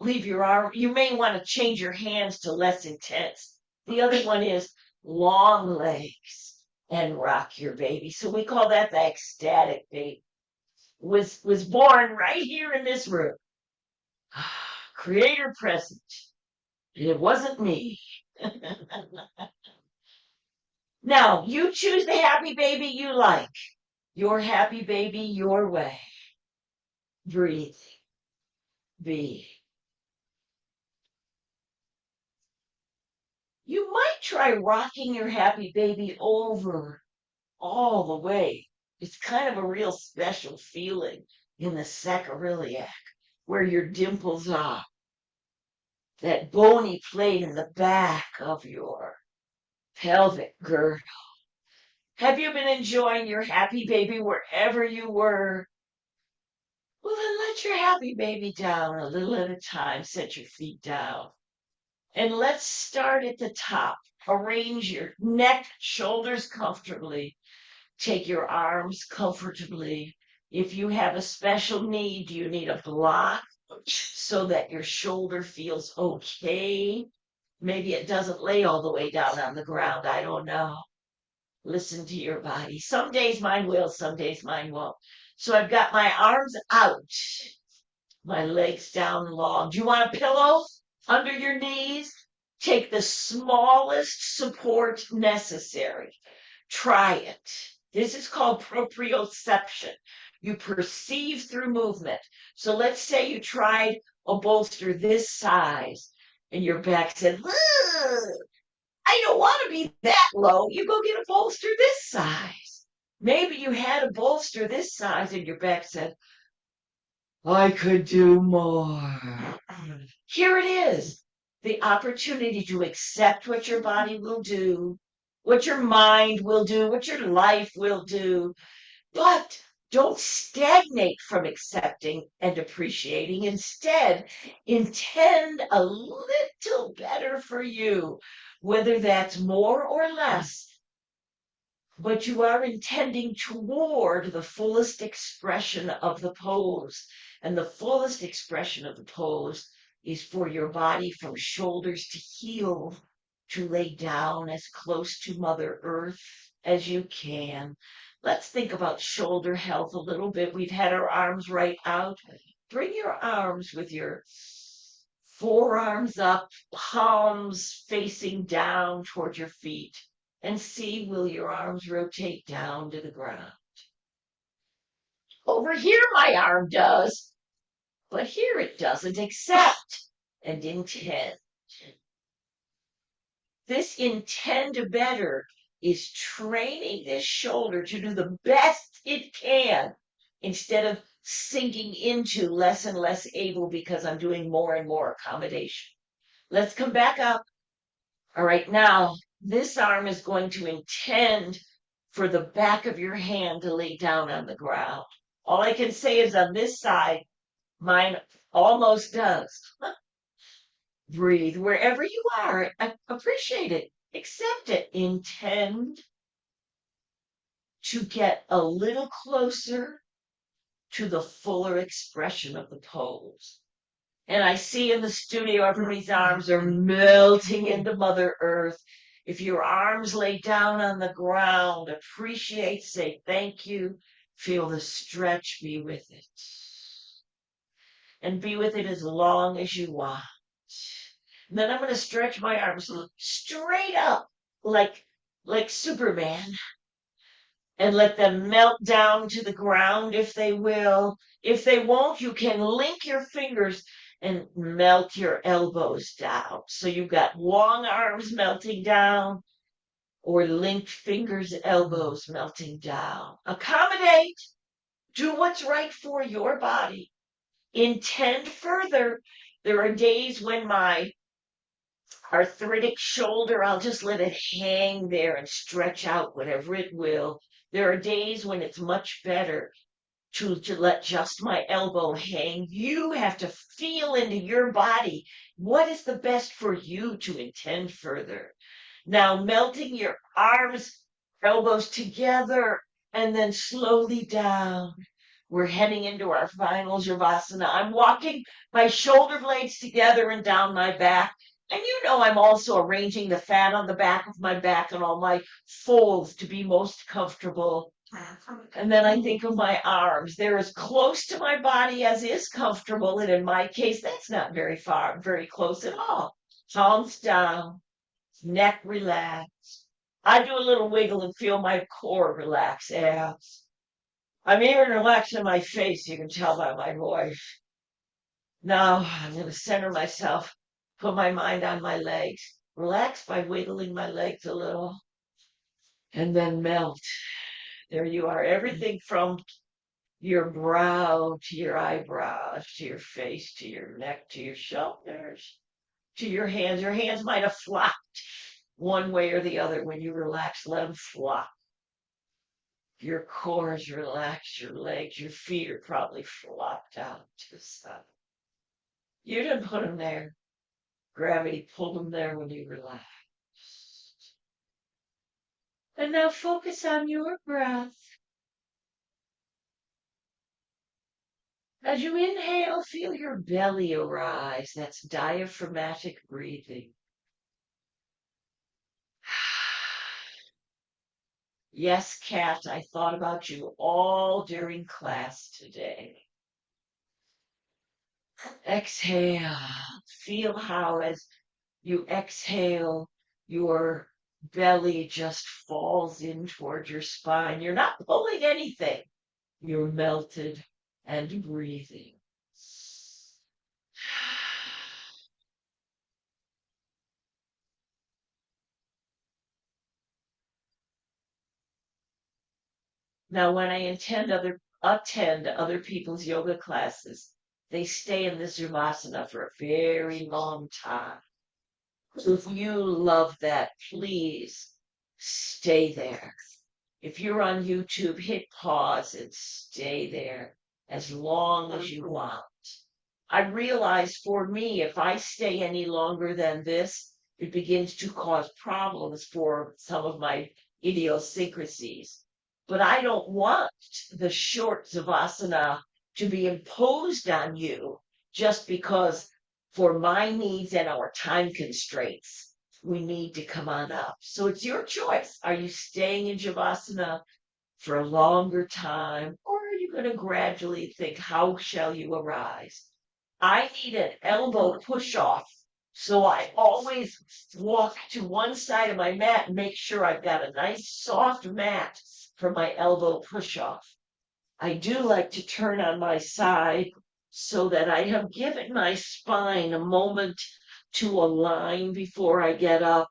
Speaker 1: leave your arm, you may want to change your hands to less intense. The other one is long legs and rock your baby. So we call that the ecstatic baby. Was born right here in this room. Creator present. It wasn't me. Now, you choose the happy baby you like. Your happy baby your way. Breathe. Be. You might try rocking your happy baby over all the way. It's kind of a real special feeling in the sacroiliac where your dimples are. That bony plate in the back of your pelvic girdle. Have you been enjoying your happy baby wherever you were? Well, then let your happy baby down a little at a time. Set your feet down. And let's start at the top. Arrange your neck, shoulders comfortably. Take your arms comfortably. If you have a special need, you need a block so that your shoulder feels okay. Maybe it doesn't lay all the way down on the ground. I don't know. Listen to your body. Some days mine will, some days mine won't. So I've got my arms out, my legs down long. Do you want a pillow under your knees? Take the smallest support necessary. Try it. This is called proprioception. You perceive through movement. So let's say you tried a bolster this size and your back said, I don't want to be that low. You go get a bolster this size. Maybe you had a bolster this size and your back said, I could do more. Here it is. The opportunity to accept what your body will do, what your mind will do, what your life will do. But don't stagnate from accepting and appreciating. Instead, intend a little better for you, whether that's more or less. But you are intending toward the fullest expression of the pose. And the fullest expression of the pose is for your body from shoulders to heel to lay down as close to Mother Earth as you can. Let's think about shoulder health a little bit. We've had our arms right out. Bring your arms with your forearms up, palms facing down toward your feet, and see, will your arms rotate down to the ground? Over here, my arm does, but here it doesn't. Accept and intend. This intend better is training this shoulder to do the best it can instead of sinking into less and less able because I'm doing more and more accommodation. Let's come back up. All right, now this arm is going to intend for the back of your hand to lay down on the ground. All I can say is on this side, mine almost does. Breathe wherever you are. Appreciate it. Accept it. Intend to get a little closer to the fuller expression of the pose. And I see in the studio, everybody's arms are melting into Mother Earth. If your arms lay down on the ground, appreciate, say thank you, feel the stretch, be with it. And be with it as long as you want. And then I'm going to stretch my arms straight up like Superman and let them melt down to the ground if they will. If they won't, you can link your fingers and melt your elbows down. So you've got long arms melting down or linked fingers, elbows melting down. Accommodate. Do what's right for your body. Intend further. There are days when my arthritic shoulder, I'll just let it hang there and stretch out whatever it will. There are days when it's much better to let just my elbow hang. You have to feel into your body what is the best for you to intend further. Now, melting your arms, elbows together, and then slowly down. We're heading into our final Javasana. I'm walking my shoulder blades together and down my back. And you know, I'm also arranging the fat on the back of my back and all my folds to be most comfortable. And then I think of my arms. They're as close to my body as is comfortable. And in my case, that's not very far, very close at all. Palms down, neck relaxed. I do a little wiggle and feel my core relax. Abs. I'm even relaxing my face. You can tell by my voice. Now I'm going to center myself, put my mind on my legs, relax by wiggling my legs a little, and then melt. There you are. Everything from your brow to your eyebrows, to your face, to your neck, to your shoulders, to your hands. Your hands might have flopped one way or the other when you relax. Let them flop. Your core is relaxed, your legs, your feet are probably flopped out to the side. You didn't put them there. Gravity pulled them there when you relaxed. And now focus on your breath. As you inhale, feel your belly arise. That's diaphragmatic breathing. Yes, Kat, I thought about you all during class today. Exhale. Feel how as you exhale, your belly just falls in toward your spine. You're not pulling anything. You're melted and breathing. Now, when I attend other people's yoga classes, they stay in this Zavasana for a very long time. So if you love that, please stay there. If you're on YouTube, hit pause and stay there as long as you want. I realize for me, if I stay any longer than this, it begins to cause problems for some of my idiosyncrasies. But I don't want the short Savasana to be imposed on you just because for my needs and our time constraints, we need to come on up. So it's your choice. Are you staying in Javasana for a longer time, or are you going to gradually think, how shall you arise? I need an elbow push off. So I always walk to one side of my mat and make sure I've got a nice soft mat for my elbow push off. I do like to turn on my side so that I have given my spine a moment to align before I get up.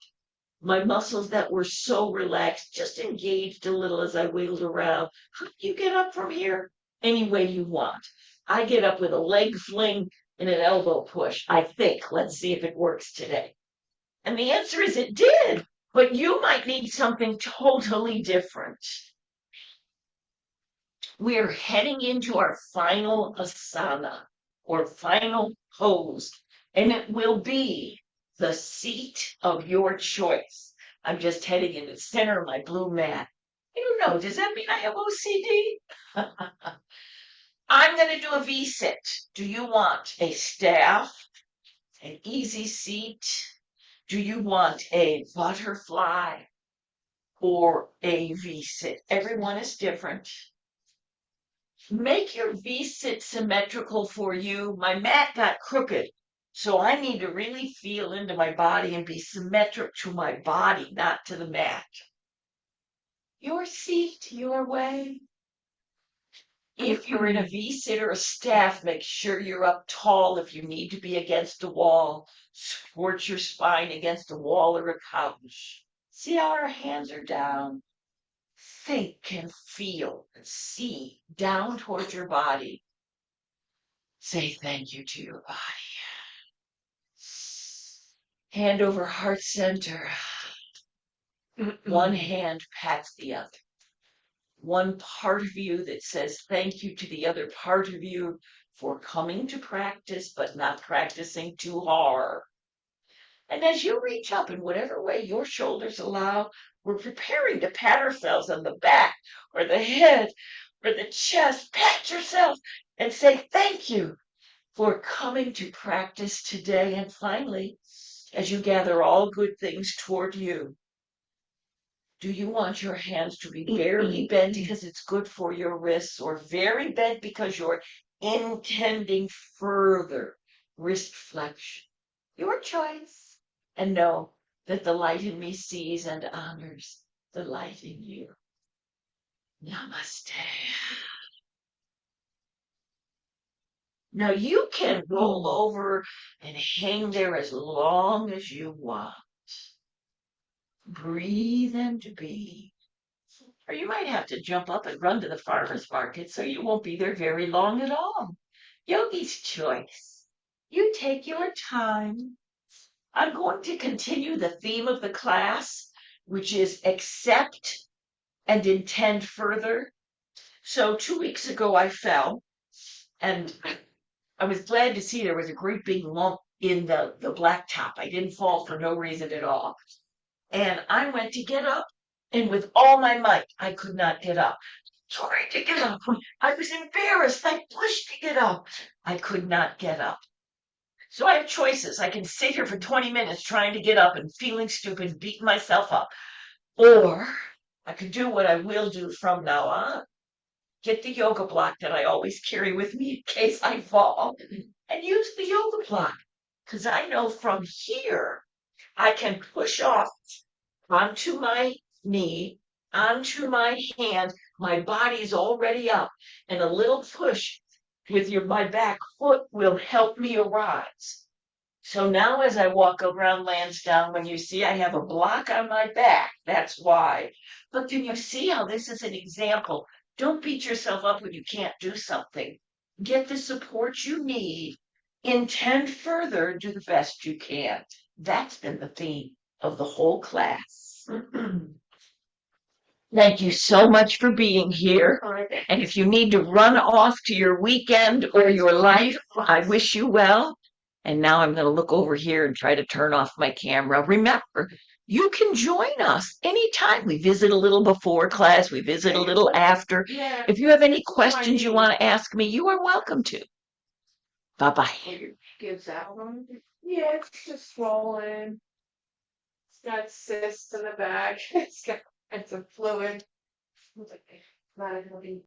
Speaker 1: My muscles that were so relaxed just engaged a little as I wiggled around. How do you get up from here? Any way you want. I get up with a leg fling and an elbow push, I think. Let's see if it works today. And the answer is it did, but you might need something totally different. We're heading into our final asana or final pose. and it will be the seat of your choice. I'm just heading in the center of my blue mat. I don't know, does that mean I have OCD? I'm going to do a V-sit. Do you want a staff, an easy seat? Do you want a butterfly or a V-sit? Everyone is different. Make your V-sit symmetrical for you. My mat got crooked, so I need to really feel into my body and be symmetric to my body, not to the mat. Your seat, your way. If you're in a V-sit or a staff, make sure you're up tall if you need to be against the wall. Support your spine against a wall or a couch. See how our hands are down. Think and feel and see down towards your body. Say thank you to your body. Hand over heart center. One hand pats the other. One part of you that says thank you to the other part of you for coming to practice, but not practicing too hard. And as you reach up in whatever way your shoulders allow, we're preparing to pat ourselves on the back or the head or the chest. Pat yourself and say thank you for coming to practice today. And finally, as you gather all good things toward you, do you want your hands to be barely bent because it's good for your wrists, or very bent because you're intending further wrist flexion? Your choice. And know that the light in me sees and honors the light in you. Namaste. Now you can roll over and hang there as long as you want. Breathe and be. Or you might have to jump up and run to the farmer's market so you won't be there very long at all. Yogi's choice. You take your time. I'm going to continue the theme of the class, which is accept and intend further. So 2 weeks ago I fell, and I was glad to see there was a great big lump in the blacktop. I didn't fall for no reason at all. And I went to get up, and with all my might, I could not get up. Trying to get up. I was embarrassed. I pushed to get up. I could not get up. So I have choices. I can sit here for 20 minutes trying to get up and feeling stupid, beating myself up. Or I could do what I will do from now on. Get the yoga block that I always carry with me in case I fall and use the yoga block. Because I know from here I can push off onto my knee, onto my hand. My body's already up, and a little push with my back foot will help me arise. So now as I walk around Lansdowne, when you see I have a block on my back, that's why. But can you see how this is an example? Don't beat yourself up when you can't do something. Get the support you need. Intend further, do the best you can. That's been the theme of the whole class. Thank you so much for being here. And if you need to run off to your weekend or your life, I wish you well. And now I'm going to look over here and try to turn off my camera. Remember, you can join us anytime. We visit a little before class, we visit a little after. If you have any questions you want to ask me, you are welcome to. Bye-bye.
Speaker 2: Gives that one. Yeah, it's just swollen. It's got cysts in the back. It's got some fluid. It's like not a healthy